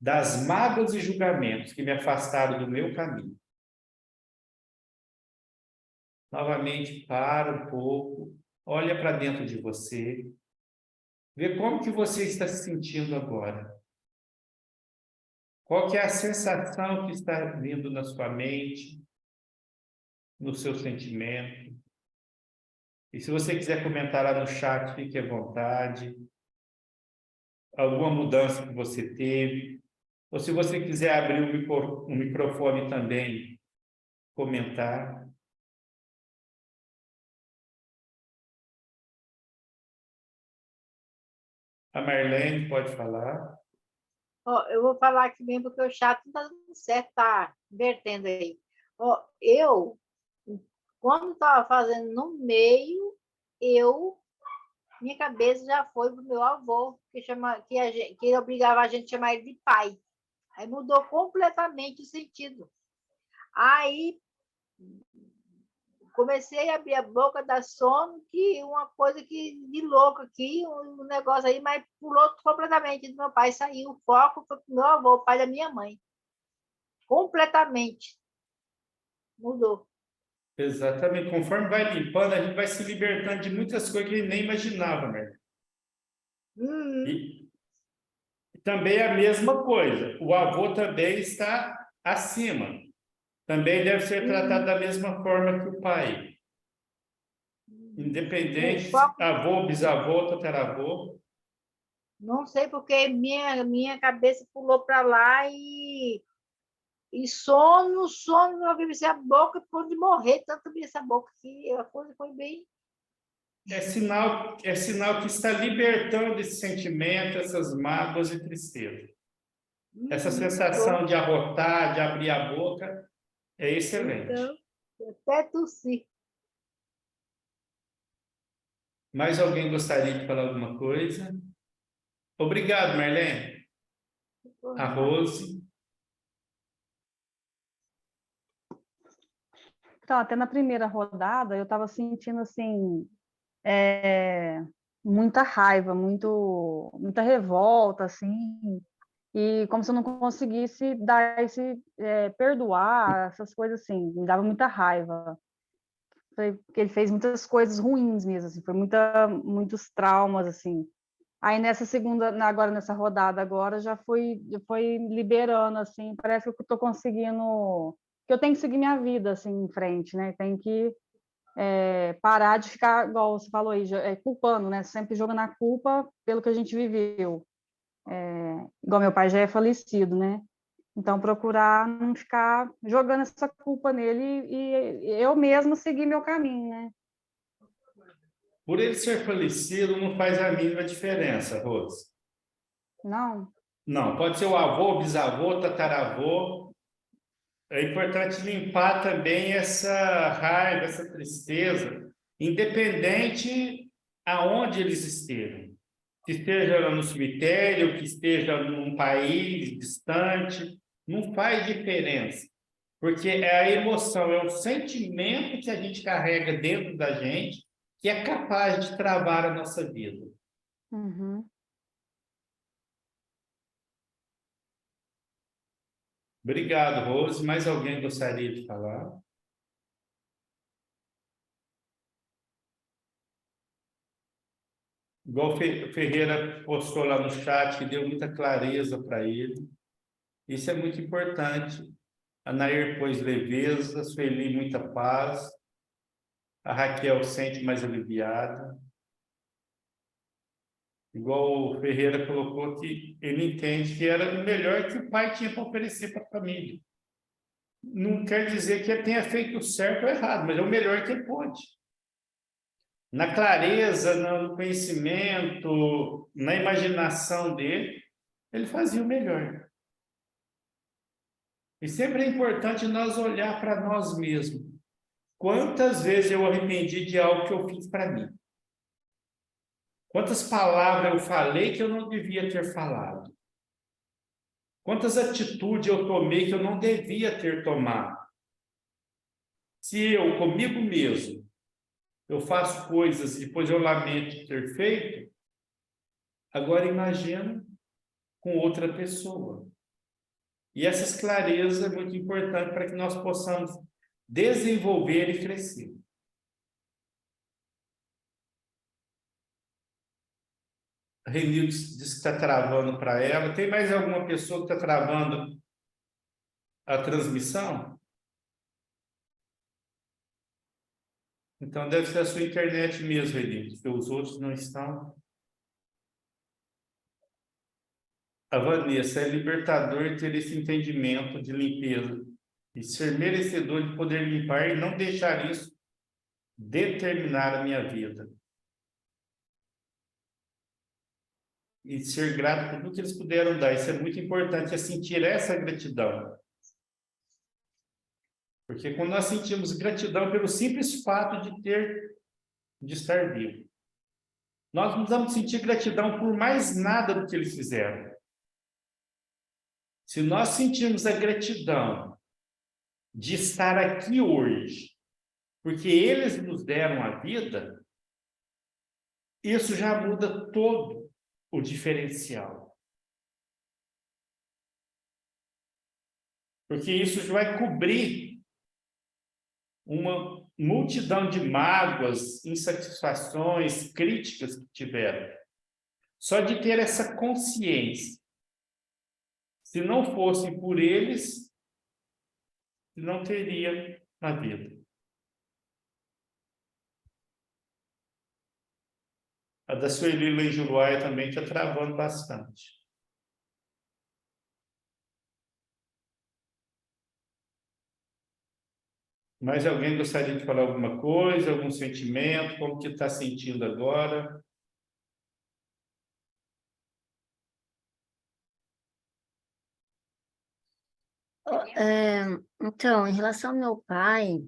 Speaker 1: das mágoas e julgamentos que me afastaram do meu caminho. Novamente, para um pouco, olha para dentro de você, vê como que você está se sentindo agora. Qual que é a sensação que está vindo na sua mente, no seu sentimento? E se você quiser comentar lá no chat, fique à vontade. Alguma mudança que você teve. Ou se você quiser abrir o microfone também, comentar. A Marlene pode falar.
Speaker 7: Ó, eu vou falar aqui mesmo, porque o chat não está dando certo, está invertendo aí. Ó, quando estava fazendo no meio, minha cabeça já foi para o meu avô, que ele obrigava a gente a chamar ele de pai. Aí mudou completamente o sentido. Aí comecei a abrir a boca, dar sono, que uma coisa que de louco aqui, um negócio aí, mas pulou completamente do meu pai, saiu o foco, foi pro meu avô, pai da minha mãe. Completamente. Mudou.
Speaker 1: Exatamente. Conforme vai limpando, a gente vai se libertando de muitas coisas que a gente nem imaginava, né? E também é a mesma coisa. O avô também está acima. Também deve ser tratado da mesma forma que o pai. Independente, avô, bisavô, tataravô.
Speaker 7: Não sei porque minha cabeça pulou para lá e sono, eu abri essa boca, por de morrer, tanto abri essa boca que a coisa foi bem.
Speaker 1: É sinal que está libertando esse sentimento, essas mágoas e tristeza. Essa sensação de arrotar, de abrir a boca, é excelente.
Speaker 7: Então, até tossi.
Speaker 1: Mais alguém gostaria de falar alguma coisa? Obrigado, Marlene. A Rose.
Speaker 5: Então, até na primeira rodada, eu estava sentindo, assim, muita raiva, muita revolta, assim, e como se eu não conseguisse dar perdoar, essas coisas assim, me dava muita raiva. Porque ele fez muitas coisas ruins mesmo, assim, foi muitos traumas, assim. Aí agora nessa rodada agora, já foi liberando, assim, parece que eu estou conseguindo, que eu tenho que seguir minha vida, assim, em frente, né? Tem que parar de ficar, igual você falou aí, culpando, né? Sempre jogando a culpa pelo que a gente viveu. Igual meu pai já é falecido, né? Então, procurar não ficar jogando essa culpa nele e eu mesma seguir meu caminho, né?
Speaker 1: Por ele ser falecido, não faz a mínima diferença, Rose.
Speaker 5: Não?
Speaker 1: Não, pode ser o avô, bisavô, tataravô. É importante limpar também essa raiva, essa tristeza, independente aonde eles estejam. Que esteja no cemitério, que esteja num país distante, não faz diferença. Porque é a emoção, é o sentimento que a gente carrega dentro da gente que é capaz de travar a nossa vida.
Speaker 5: Uhum.
Speaker 1: Obrigado, Rose. Mais alguém gostaria de falar? Igual o Ferreira postou lá no chat, que deu muita clareza para ele. Isso é muito importante. A Nair pôs leveza, a Sueli muita paz, a Raquel sente mais aliviada. Igual o Ferreira colocou que ele entende que era o melhor que o pai tinha para oferecer para a família. Não quer dizer que ele tenha feito certo ou errado, mas é o melhor que ele pôde. Na clareza, no conhecimento, na imaginação dele, ele fazia o melhor. E sempre é importante nós olhar para nós mesmos. Quantas vezes eu arrependi de algo que eu fiz para mim? Quantas palavras eu falei que eu não devia ter falado? Quantas atitudes eu tomei que eu não devia ter tomado? Se eu, comigo mesmo, eu faço coisas e depois eu lamento ter feito, agora imagina com outra pessoa. E essa clareza é muito importante para que nós possamos desenvolver e crescer. A Renilde disse que está travando para ela. Tem mais alguma pessoa que está travando a transmissão? Então deve ser a sua internet mesmo, Renilde, porque os outros não estão. A Vanessa, é libertador ter esse entendimento de limpeza e ser merecedor de poder limpar e não deixar isso determinar a minha vida. E ser grato por tudo que eles puderam dar. Isso é muito importante, é sentir essa gratidão. Porque quando nós sentimos gratidão pelo simples fato de estar vivo, nós não precisamos sentir gratidão por mais nada do que eles fizeram. Se nós sentirmos a gratidão de estar aqui hoje, porque eles nos deram a vida, isso já muda todo o diferencial. Porque isso vai cobrir uma multidão de mágoas, insatisfações, críticas que tiveram. Só de ter essa consciência. Se não fosse por eles, não teria a vida. A da Sueli Lengiluaia também está travando bastante. Mais alguém gostaria de falar alguma coisa, algum sentimento, como que está sentindo agora?
Speaker 2: Então, em relação ao meu pai,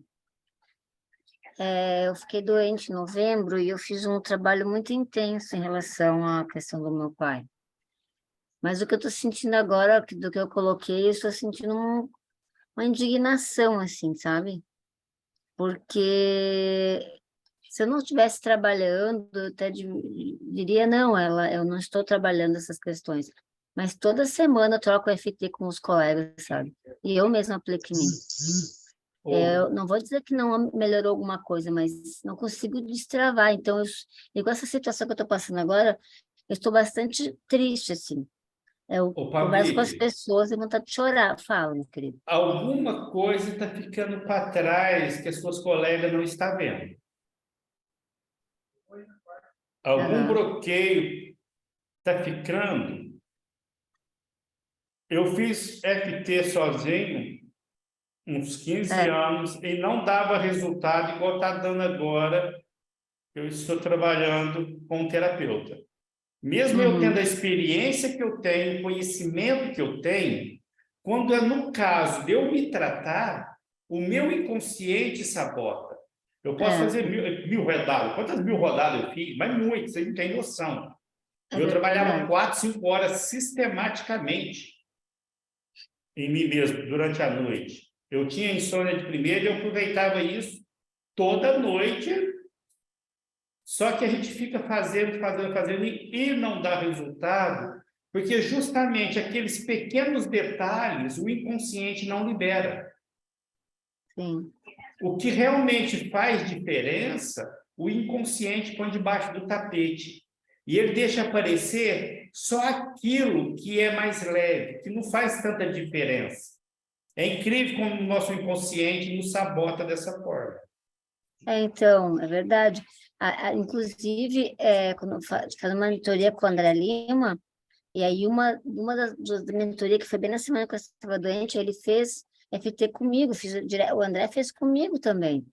Speaker 2: eu fiquei doente em novembro e eu fiz um trabalho muito intenso em relação à questão do meu pai. Mas o que eu estou sentindo agora, do que eu coloquei, eu estou sentindo uma indignação, assim, sabe? Porque se eu não estivesse trabalhando, eu até diria, não, eu não estou trabalhando essas questões. Mas toda semana eu troco FT com os colegas, sabe? E eu mesma aplico em mim. Eu não vou dizer que não melhorou alguma coisa, mas não consigo destravar. Então, e com essa situação que eu estou passando agora, eu estou bastante triste, assim. Eu converso com as
Speaker 1: Pavete,
Speaker 2: pessoas e vontade de chorar. Fala, meu querido.
Speaker 1: alguma coisa está ficando para trás que as suas colegas não estão vendo. Algum
Speaker 2: Aham.
Speaker 1: bloqueio está ficando. Eu fiz FT sozinho uns 15
Speaker 2: É.
Speaker 1: anos e não dava resultado igual está dando agora. Eu estou trabalhando com um terapeuta. Mesmo eu tendo a
Speaker 2: Uhum.
Speaker 1: experiência que eu tenho, o conhecimento que eu tenho, quando é no caso de eu me tratar, o meu inconsciente sabota. Eu posso
Speaker 2: É,
Speaker 1: fazer mil rodadas. Quantas mil rodadas eu fiz? Mas muitas, você não tem noção.
Speaker 2: é
Speaker 1: Eu trabalhava
Speaker 2: verdade.
Speaker 1: 4, 5 horas sistematicamente em mim mesmo durante a noite. Eu tinha insônia de primeira e eu aproveitava isso toda noite. Só que a gente fica fazendo e não dá resultado, porque justamente aqueles pequenos detalhes o inconsciente não libera.
Speaker 2: Sim.
Speaker 1: O que realmente faz diferença, o inconsciente põe debaixo do tapete. E ele deixa aparecer só aquilo que é mais leve, que não faz tanta diferença. É incrível como o nosso inconsciente nos sabota dessa forma.
Speaker 2: Então, é verdade. Inclusive, quando eu faz uma mentoria com o André Lima, e aí uma das mentorias que foi bem na semana que eu estava doente, ele fez FT comigo, o André fez comigo também.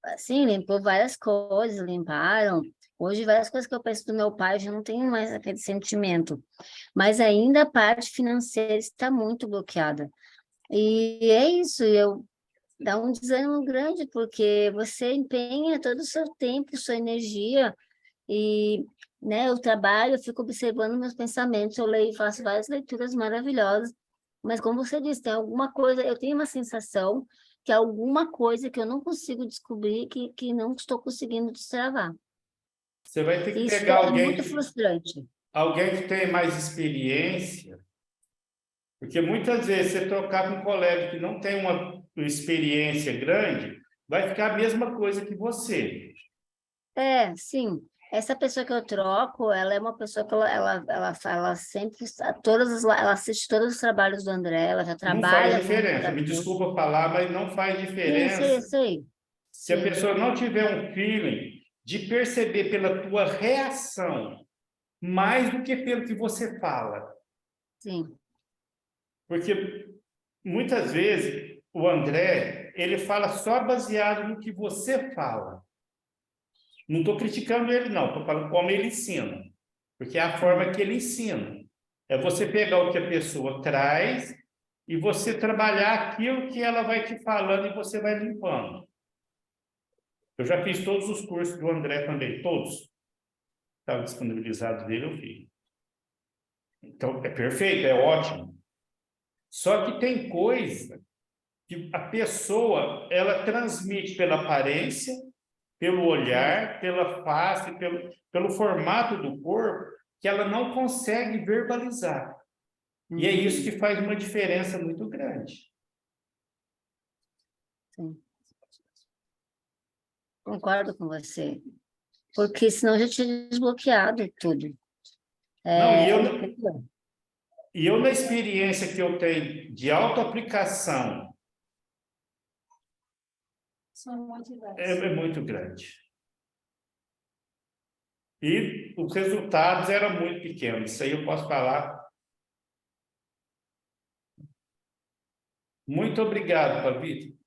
Speaker 2: Assim, limpou várias coisas, limparam. Hoje, várias coisas que eu penso do meu pai, eu já não tenho mais aquele sentimento. Mas ainda a parte financeira está muito bloqueada. E é isso, dá um desânimo grande, porque você empenha todo o seu tempo, sua energia, e, né, eu trabalho, eu fico observando meus pensamentos, eu leio, faço várias leituras maravilhosas, mas como você disse, tem alguma coisa, eu tenho uma sensação que é alguma coisa que eu não consigo descobrir, que não estou conseguindo destravar.
Speaker 1: Você vai ter que
Speaker 2: Isso
Speaker 1: pegar
Speaker 2: é muito frustrante.
Speaker 1: alguém que tem mais experiência. Porque muitas vezes você trocar com um colega que não tem uma experiência grande, vai ficar a mesma coisa que você.
Speaker 2: Sim. Essa pessoa que eu troco, ela é uma pessoa que ela sempre, ela assiste todos os trabalhos do André, ela já
Speaker 1: Não faz
Speaker 2: trabalha como
Speaker 1: diferença. Me
Speaker 2: terapeuta.
Speaker 1: desculpa falar, mas não faz
Speaker 2: Sim, sei,
Speaker 1: diferença.
Speaker 2: sei.
Speaker 1: Se a
Speaker 2: Sim,
Speaker 1: pessoa não tiver um feeling de perceber pela tua reação mais do que pelo que você fala.
Speaker 2: sim.
Speaker 1: Porque muitas vezes o André, ele fala só baseado no que você fala. Não estou criticando ele, não, estou falando como ele ensina. Porque é a forma que ele ensina. É você pegar o que a pessoa traz e você trabalhar aquilo que ela vai te falando e você vai limpando. Eu já fiz todos os cursos do André também, todos. Estava disponibilizado dele, eu fiz. Então, é perfeito, é ótimo. Só que tem coisa que a pessoa, ela transmite pela aparência, pelo olhar, pela face, pelo formato do corpo, que ela não consegue verbalizar. E é isso que faz uma diferença muito grande.
Speaker 2: Sim. Concordo com você. Porque senão já tinha desbloqueado tudo.
Speaker 1: Não,
Speaker 2: É,
Speaker 1: e eu, na experiência que eu tenho de autoaplicação, é muito grande. E os resultados eram muito pequenos. Isso aí eu posso falar. Muito obrigado, Pavito.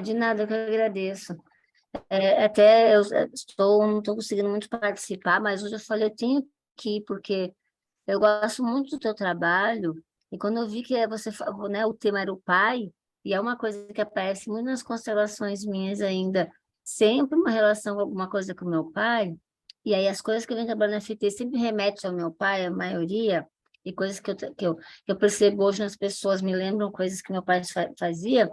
Speaker 2: de nada, eu que agradeço. Não estou conseguindo muito participar, mas hoje eu falei, eu tenho que ir, porque eu gosto muito do teu trabalho, e quando eu vi que você falou, né, o tema era o pai, e é uma coisa que aparece muito nas constelações minhas ainda, sempre uma relação com alguma coisa com meu pai, e aí as coisas que eu venho trabalhando na FT sempre remetem ao meu pai, a maioria, e coisas que eu percebo hoje nas pessoas me lembram coisas que meu pai fazia.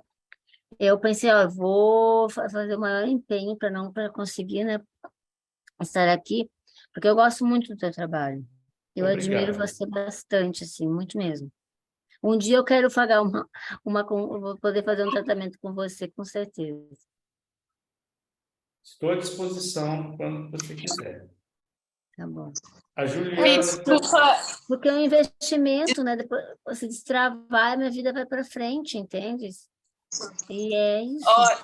Speaker 2: Eu pensei, ó, eu vou fazer o maior empenho para conseguir, né, estar aqui, porque eu gosto muito do teu trabalho. Eu admiro
Speaker 1: Obrigado.
Speaker 2: você bastante, assim, muito mesmo. Um dia eu quero pagar eu vou poder fazer um tratamento com você, com certeza.
Speaker 1: Estou à disposição quando você quiser.
Speaker 2: Tá bom.
Speaker 1: A
Speaker 8: Me
Speaker 1: Juliana...
Speaker 8: desculpa,
Speaker 2: Porque é um investimento, né? Depois você destravar, minha vida vai para frente, entende? E é isso.
Speaker 8: ó,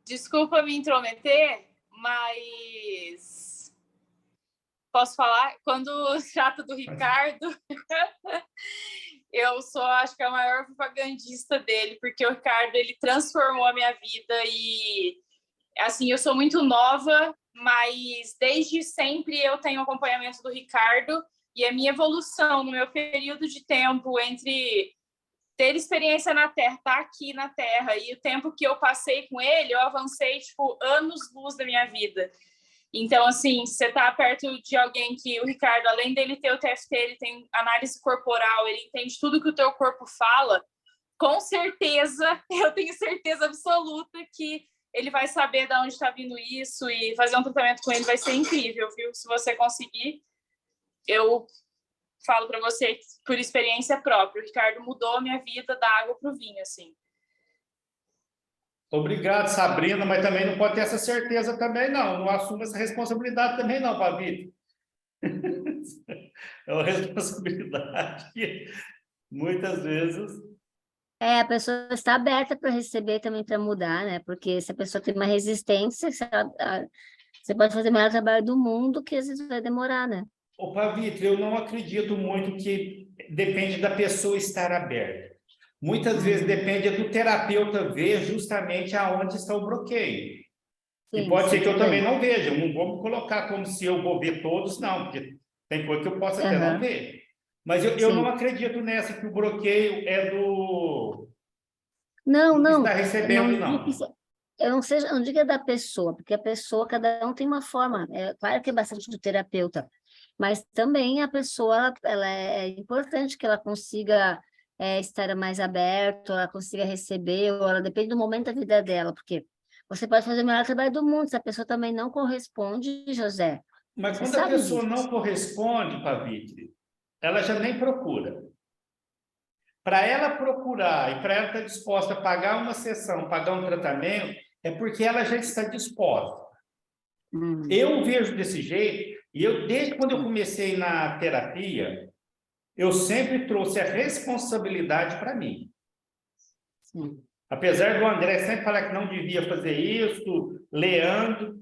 Speaker 8: desculpa me intrometer, mas posso falar? Quando se trata do Ricardo, eu sou, acho que a maior propagandista dele, porque o Ricardo, ele transformou a minha vida e, assim, eu sou muito nova, mas desde sempre eu tenho acompanhamento do Ricardo e a minha evolução no meu período de tempo entre ter experiência na Terra, estar aqui na Terra, e o tempo que eu passei com ele, eu avancei, tipo, anos-luz da minha vida. Então, assim, você tá perto de alguém que o Ricardo, além dele ter o TFT, ele tem análise corporal, ele entende tudo que o teu corpo fala, com certeza, eu tenho certeza absoluta que ele vai saber de onde está vindo isso e fazer um tratamento com ele vai ser incrível, viu? Se você conseguir, eu falo para você por experiência própria. O Ricardo mudou a minha vida da água para o vinho, assim.
Speaker 1: Obrigado, Sabrina, mas também não pode ter essa certeza também, não. Não assumo essa responsabilidade também, não, Pavito. É uma responsabilidade que muitas vezes...
Speaker 2: A pessoa está aberta para receber também, para mudar, né? Porque se a pessoa tem uma resistência, você pode fazer o melhor trabalho do mundo, que às vezes vai demorar, né?
Speaker 1: Ô, Pavito, eu não acredito muito que depende da pessoa estar aberta. Muitas vezes depende do terapeuta ver justamente aonde está o bloqueio. E
Speaker 2: Sim,
Speaker 1: pode ser
Speaker 2: sim,
Speaker 1: que eu também
Speaker 2: também.
Speaker 1: não veja. Eu não vou me colocar como se eu vou ver todos, não, porque tem coisa que eu posso até não ver. Mas eu não
Speaker 2: Sim.
Speaker 1: acredito nessa que o bloqueio é do
Speaker 2: Não,
Speaker 1: que
Speaker 2: não.
Speaker 1: está recebendo,
Speaker 2: Não digo
Speaker 1: não.
Speaker 2: eu não digo é da pessoa, porque a pessoa, cada um tem uma forma. É claro que é bastante do terapeuta, mas também a pessoa, ela é importante que ela consiga estar mais aberta, ela consiga receber, ou ela depende do momento da vida dela, porque você pode fazer o melhor trabalho do mundo, se a pessoa também não corresponde, José,
Speaker 1: Mas
Speaker 2: você
Speaker 1: quando a
Speaker 2: sabe
Speaker 1: pessoa
Speaker 2: disso.
Speaker 1: não corresponde, Pavito, ela já nem procura. Para ela procurar e para ela estar disposta a pagar uma sessão, pagar um tratamento, é porque ela já está disposta. Eu vejo desse jeito, e desde quando eu comecei na terapia, eu sempre trouxe a responsabilidade para mim.
Speaker 2: Sim.
Speaker 1: Apesar do André sempre falar que não devia fazer isso, Leandro,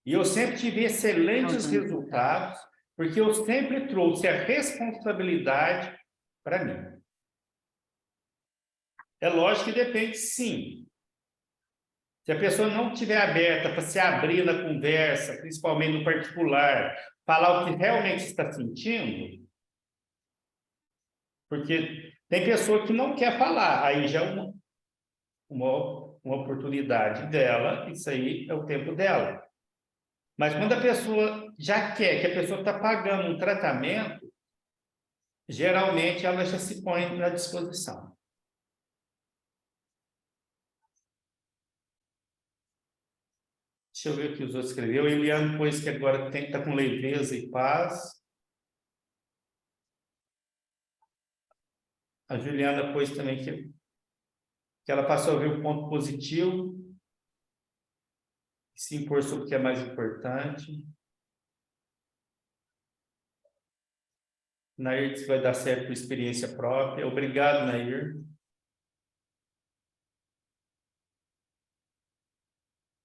Speaker 1: e eu sempre tive excelentes resultados, porque eu sempre trouxe a responsabilidade para mim. É lógico que depende, sim. Se a pessoa não estiver aberta para se abrir na conversa, principalmente no particular, falar o que realmente está sentindo, porque tem pessoa que não quer falar, aí já é uma oportunidade dela, isso aí é o tempo dela. Mas quando a pessoa já quer, que a pessoa está pagando um tratamento, geralmente ela já se põe na disposição. Deixa eu ver o que os outros escreveu. Eliane, pois que agora está com leveza e paz. A Juliana, pois também que ela passou a ver o ponto positivo, se impor sobre o que é mais importante. Nair disse que vai dar certo por experiência própria. Obrigado, Nair.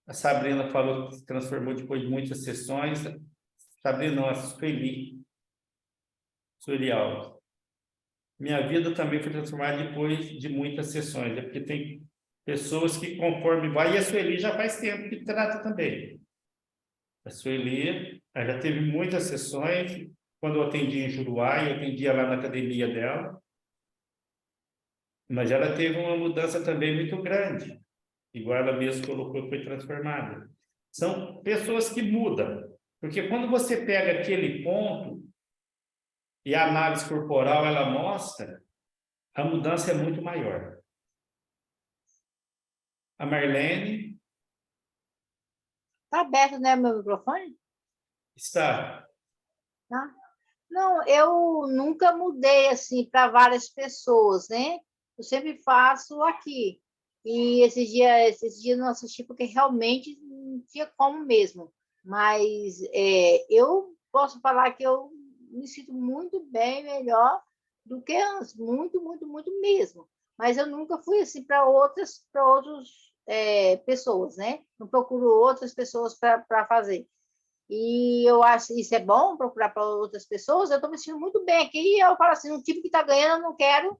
Speaker 1: A Sabrina falou que se transformou depois de muitas sessões. Sabrina, não, a Sueli Alves. Minha vida também foi transformada depois de muitas sessões. É porque tem pessoas que, conforme vai, e a Sueli já faz tempo que trata também. A Sueli, ela já teve muitas sessões. Quando eu atendia em Juruá, eu atendia lá na academia dela. Mas ela teve uma mudança também muito grande. Igual ela mesma colocou, foi transformada. São pessoas que mudam. Porque quando você pega aquele ponto e a análise corporal ela mostra, a mudança é muito maior. A Marlene
Speaker 7: Está aberto, né, meu microfone?
Speaker 1: está.
Speaker 7: Tá? Não, eu nunca mudei assim para várias pessoas, né? Eu sempre faço aqui. E esses dias não assisti porque realmente não tinha como mesmo. Mas eu posso falar que eu me sinto muito bem, melhor do que antes, muito, muito, muito mesmo. Mas eu nunca fui assim para outras pessoas, né? Não procuro outras pessoas para fazer. E eu acho isso é bom, procurar para outras pessoas. Eu estou me sentindo muito bem aqui. E eu falo assim: um time que está ganhando, eu não quero,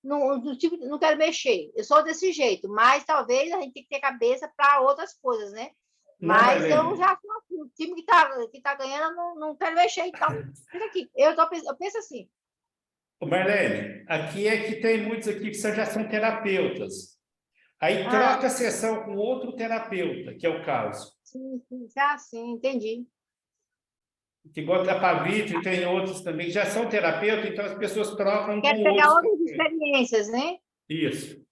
Speaker 7: não quero mexer. Eu sou desse jeito, mas talvez a gente tenha que ter cabeça para outras coisas, né? Mas eu já sou assim: o time que tá ganhando, eu não quero mexer. Então, fica aqui. Eu penso assim.
Speaker 1: Marlene, aqui é que tem muitos aqui que já são terapeutas. Aí troca a sessão com outro terapeuta, que é o caso.
Speaker 7: Sim, já sim, entendi.
Speaker 1: Que gosta da Pavitri, tem outros também que já são terapeutas, então as pessoas trocam
Speaker 7: Quer
Speaker 1: com
Speaker 7: pegar
Speaker 1: outros.
Speaker 7: outras experiências, né?
Speaker 1: Isso.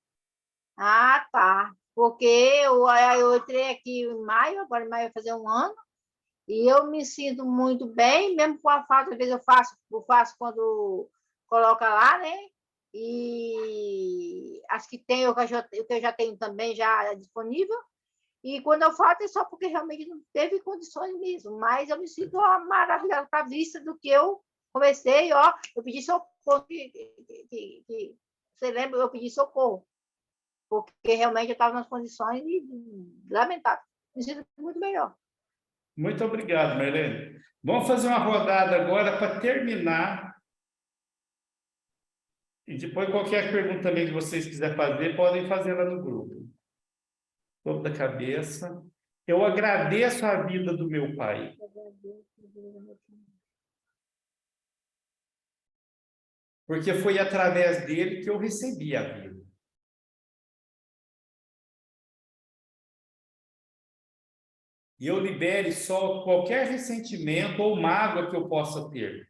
Speaker 7: Ah, tá. Porque eu entrei aqui em maio, agora em maio vai fazer um ano, e eu me sinto muito bem, mesmo com a falta, às vezes eu faço quando coloca lá, né? E acho que tem o que eu já tenho também já disponível. E quando eu falto é só porque realmente não teve condições mesmo, mas eu me sinto maravilhosa para a vista do que eu comecei, ó, eu pedi socorro, você lembra, eu pedi socorro, porque realmente eu estava nas condições lamentáveis, me sinto muito melhor.
Speaker 1: Muito obrigado, Marlene. Vamos fazer uma rodada agora para terminar. E depois, qualquer pergunta também que vocês quiserem fazer, podem fazer lá no grupo. Topo da cabeça. Eu agradeço a vida do meu pai. Porque foi através dele que eu recebi a vida. E eu libere só qualquer ressentimento ou mágoa que eu possa ter.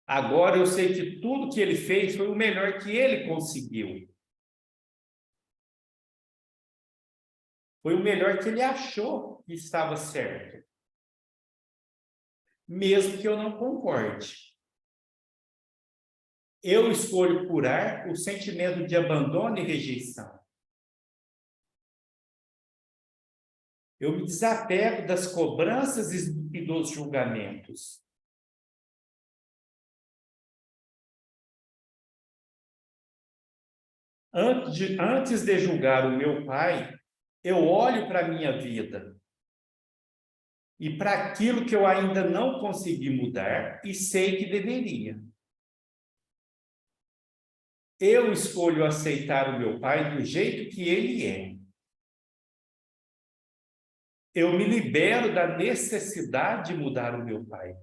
Speaker 1: Agora eu sei que tudo que ele fez foi o melhor que ele conseguiu. Foi o melhor que ele achou que estava certo. Mesmo que eu não concorde. Eu escolho curar o sentimento de abandono e rejeição. Eu me desapego das cobranças e dos julgamentos. Antes de julgar o meu pai, eu olho para a minha vida e para aquilo que eu ainda não consegui mudar e sei que deveria. Eu escolho aceitar o meu pai do jeito que ele é. Eu me libero da necessidade de mudar o meu pai.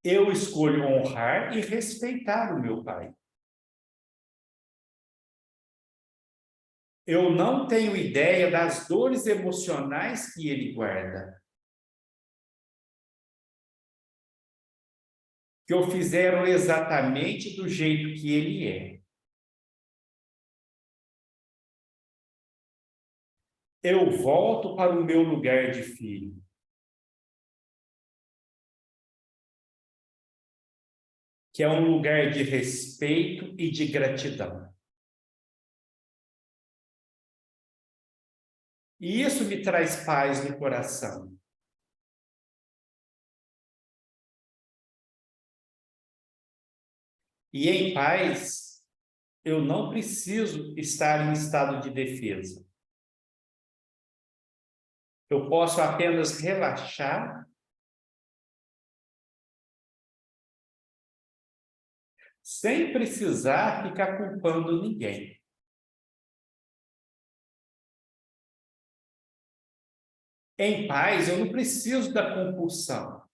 Speaker 1: Eu escolho honrar e respeitar o meu pai. Eu não tenho ideia das dores emocionais que ele guarda. que o fizeram exatamente do jeito que ele é. Eu volto para o meu lugar de filho. Que é um lugar de respeito e de gratidão. E isso me traz paz no coração. E em paz, eu não preciso estar em estado de defesa. Eu posso apenas relaxar sem precisar ficar culpando ninguém. Em paz, eu não preciso da compulsão.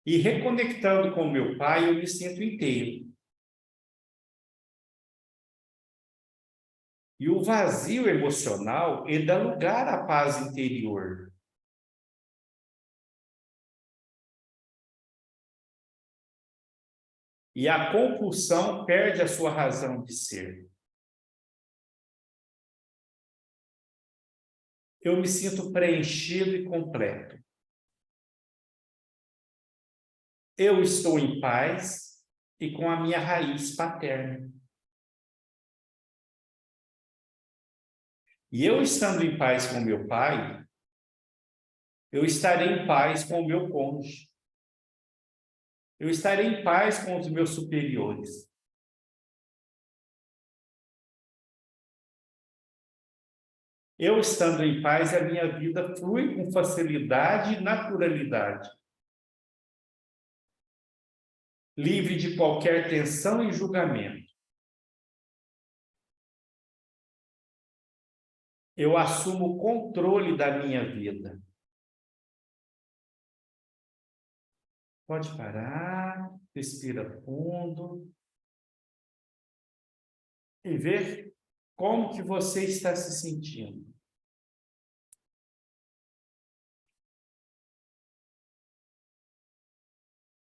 Speaker 1: E reconectando com meu pai, eu me sinto inteiro. E o vazio emocional, ele dá lugar à paz interior. E a compulsão perde a sua razão de ser. Eu me sinto preenchido e completo. Eu estou em paz e com a minha raiz paterna. E eu estando em paz com meu pai, eu estarei em paz com o meu cônjuge. Eu estarei em paz com os meus superiores. Eu estando em paz, a minha vida flui com facilidade e naturalidade. Livre de qualquer tensão e julgamento. Eu assumo o controle da minha vida. Pode parar, respira fundo e ver como que você está se sentindo.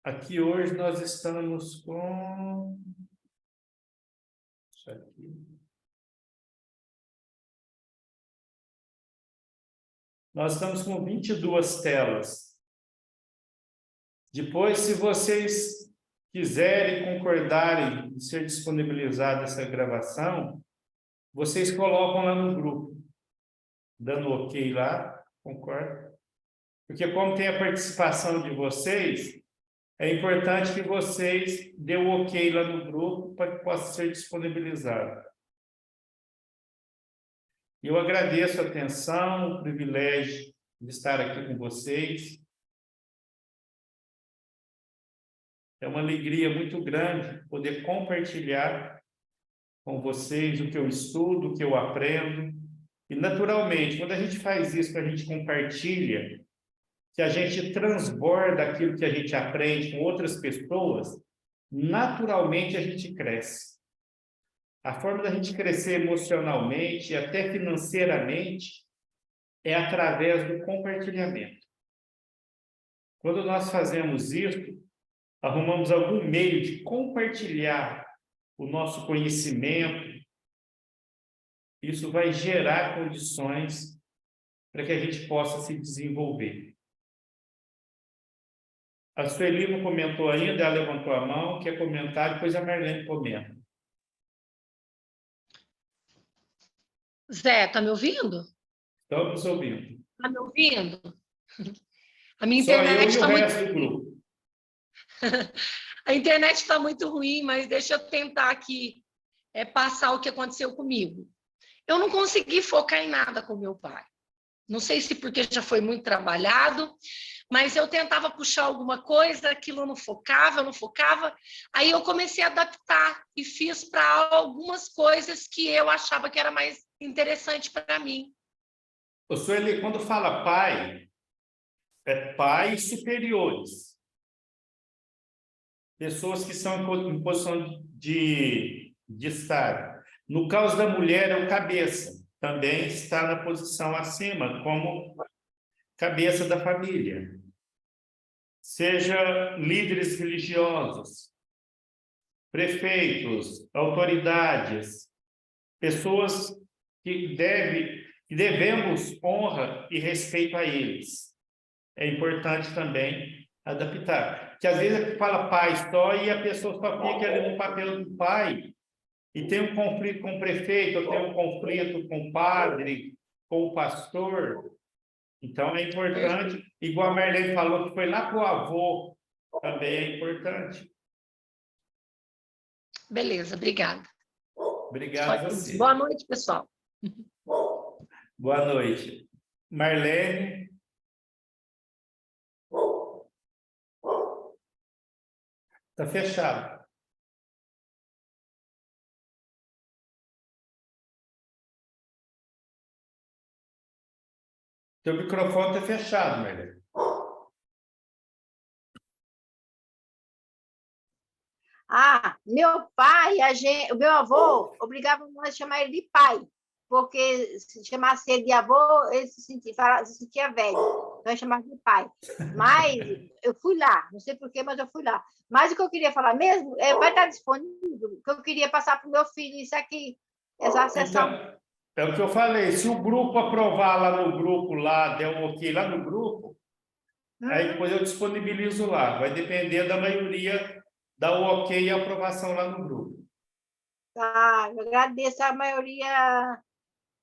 Speaker 1: Aqui hoje nós estamos com... Isso aqui. Nós estamos com 22 telas. Depois, se vocês quiserem, concordarem em ser disponibilizada essa gravação, vocês colocam lá no grupo, dando ok lá, concorda? Porque como tem a participação de vocês, é importante que vocês dêem o ok lá no grupo para que possa ser disponibilizado. Eu agradeço a atenção, o privilégio de estar aqui com vocês. É uma alegria muito grande poder compartilhar com vocês o que eu estudo, o que eu aprendo. E, naturalmente, quando a gente faz isso, a gente compartilha, que a gente transborda aquilo que a gente aprende com outras pessoas, naturalmente a gente cresce. A forma da gente crescer emocionalmente e até financeiramente é através do compartilhamento. Quando nós fazemos isso, arrumamos algum meio de compartilhar o nosso conhecimento, isso vai gerar condições para que a gente possa se desenvolver. A Sueli não comentou ainda, ela levantou a mão, quer comentar, depois a Marlene comenta.
Speaker 9: Zé, tá me ouvindo?
Speaker 1: Estamos ouvindo.
Speaker 9: Tá me ouvindo? A minha
Speaker 1: Só eu
Speaker 9: internet
Speaker 1: e o
Speaker 9: está
Speaker 1: resto
Speaker 9: muito...
Speaker 1: do grupo.
Speaker 9: A internet está muito ruim, mas deixa eu tentar aqui passar o que aconteceu comigo. Eu não consegui focar em nada com meu pai. Não sei se porque já foi muito trabalhado, mas eu tentava puxar alguma coisa, aquilo não focava. Aí eu comecei a adaptar e fiz para algumas coisas que eu achava que era mais interessante para mim.
Speaker 1: Ô, Sueli, quando fala pai, é pais superiores. Pessoas que são em posição de estar. No caso da mulher, é o cabeça. Também está na posição acima, como cabeça da família. seja líderes religiosos, prefeitos, autoridades, pessoas que devemos honra e respeito a eles. É importante também adaptar. Que às vezes fala pai só e a pessoa só fica ali no papel do pai e tem um conflito com o prefeito, ou tem um conflito com o padre, com o pastor. Então é importante, igual a Marlene falou, que foi lá com o avô, também é importante.
Speaker 9: Beleza, obrigada.
Speaker 1: Obrigado a você.
Speaker 9: Boa noite, pessoal.
Speaker 1: Boa noite. Marlene. Está fechado. Teu microfone está fechado, Marlene.
Speaker 7: Ah, meu pai, o meu avô obrigava nós a chamar ele de pai, porque se chamasse ele de avô, ele se sentia velho, então eu chamava de pai. Mas eu fui lá, não sei porquê, mas eu fui lá. Mas o que eu queria falar mesmo, vai estar disponível, o que eu queria passar para o meu filho, isso aqui, essa sessão.
Speaker 1: Então, é o que eu falei, se o grupo aprovar lá no grupo, lá, der um ok lá no grupo, aí depois eu disponibilizo lá. Vai depender da maioria dar o ok e a aprovação lá no grupo.
Speaker 7: Tá, eu agradeço a maioria,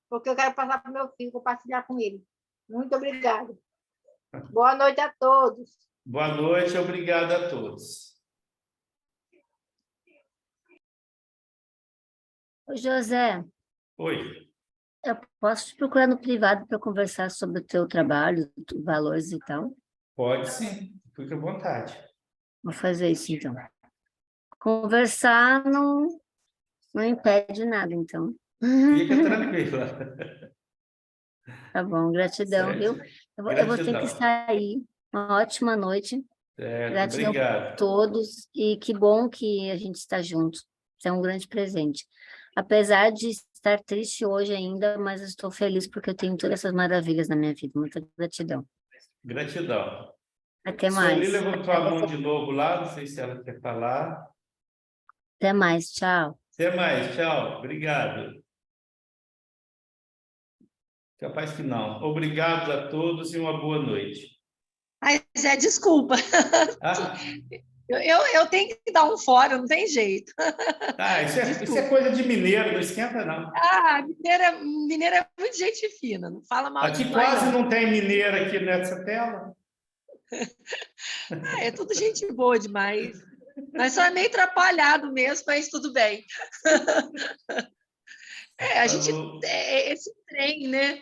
Speaker 7: porque eu quero passar para o meu filho, compartilhar com ele. Muito obrigada. Boa noite a todos.
Speaker 1: Boa noite, obrigado a todos.
Speaker 2: Ô, José,
Speaker 1: Oi.
Speaker 2: eu posso te procurar no privado para conversar sobre o teu trabalho, valores e tal?
Speaker 1: Pode sim, fique à vontade.
Speaker 2: Vou fazer isso, então. Conversar não impede nada, então.
Speaker 1: Fica tranquila.
Speaker 2: Tá bom, gratidão,
Speaker 1: Certo.
Speaker 2: viu? Eu vou ter que
Speaker 1: Gratidão.
Speaker 2: sair. Uma ótima noite.
Speaker 1: Certo,
Speaker 2: Gratidão a
Speaker 1: obrigado.
Speaker 2: todos. E que bom que a gente está junto. Isso é um grande presente. Apesar de estar triste hoje ainda, mas eu estou feliz porque eu tenho todas essas maravilhas na minha vida. Muita gratidão.
Speaker 1: Gratidão.
Speaker 2: Até
Speaker 1: Sueli
Speaker 2: mais.
Speaker 1: levantou a mão de novo lá, não sei se ela quer falar.
Speaker 2: Até mais. Tchau.
Speaker 1: Até mais, tchau. Obrigado. Capaz que não. Obrigado a todos e uma boa noite.
Speaker 9: Ai, Zé, desculpa.
Speaker 1: Ah,
Speaker 9: Eu tenho que dar um fora, não tem jeito.
Speaker 1: isso é coisa de mineiro, não esquenta não.
Speaker 9: Ah, mineira é muito gente fina, não fala mal de
Speaker 1: Aqui
Speaker 9: nós,
Speaker 1: quase
Speaker 9: não.
Speaker 1: não tem mineiro aqui nessa tela.
Speaker 9: É tudo gente boa demais. Nós só é meio atrapalhado mesmo, mas tudo bem. A gente é esse trem, né?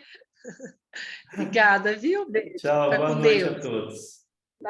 Speaker 9: Obrigada, viu? Beijo.
Speaker 1: Tchau,
Speaker 9: Fica
Speaker 1: boa
Speaker 9: com
Speaker 1: noite a
Speaker 9: Deus.
Speaker 1: todos.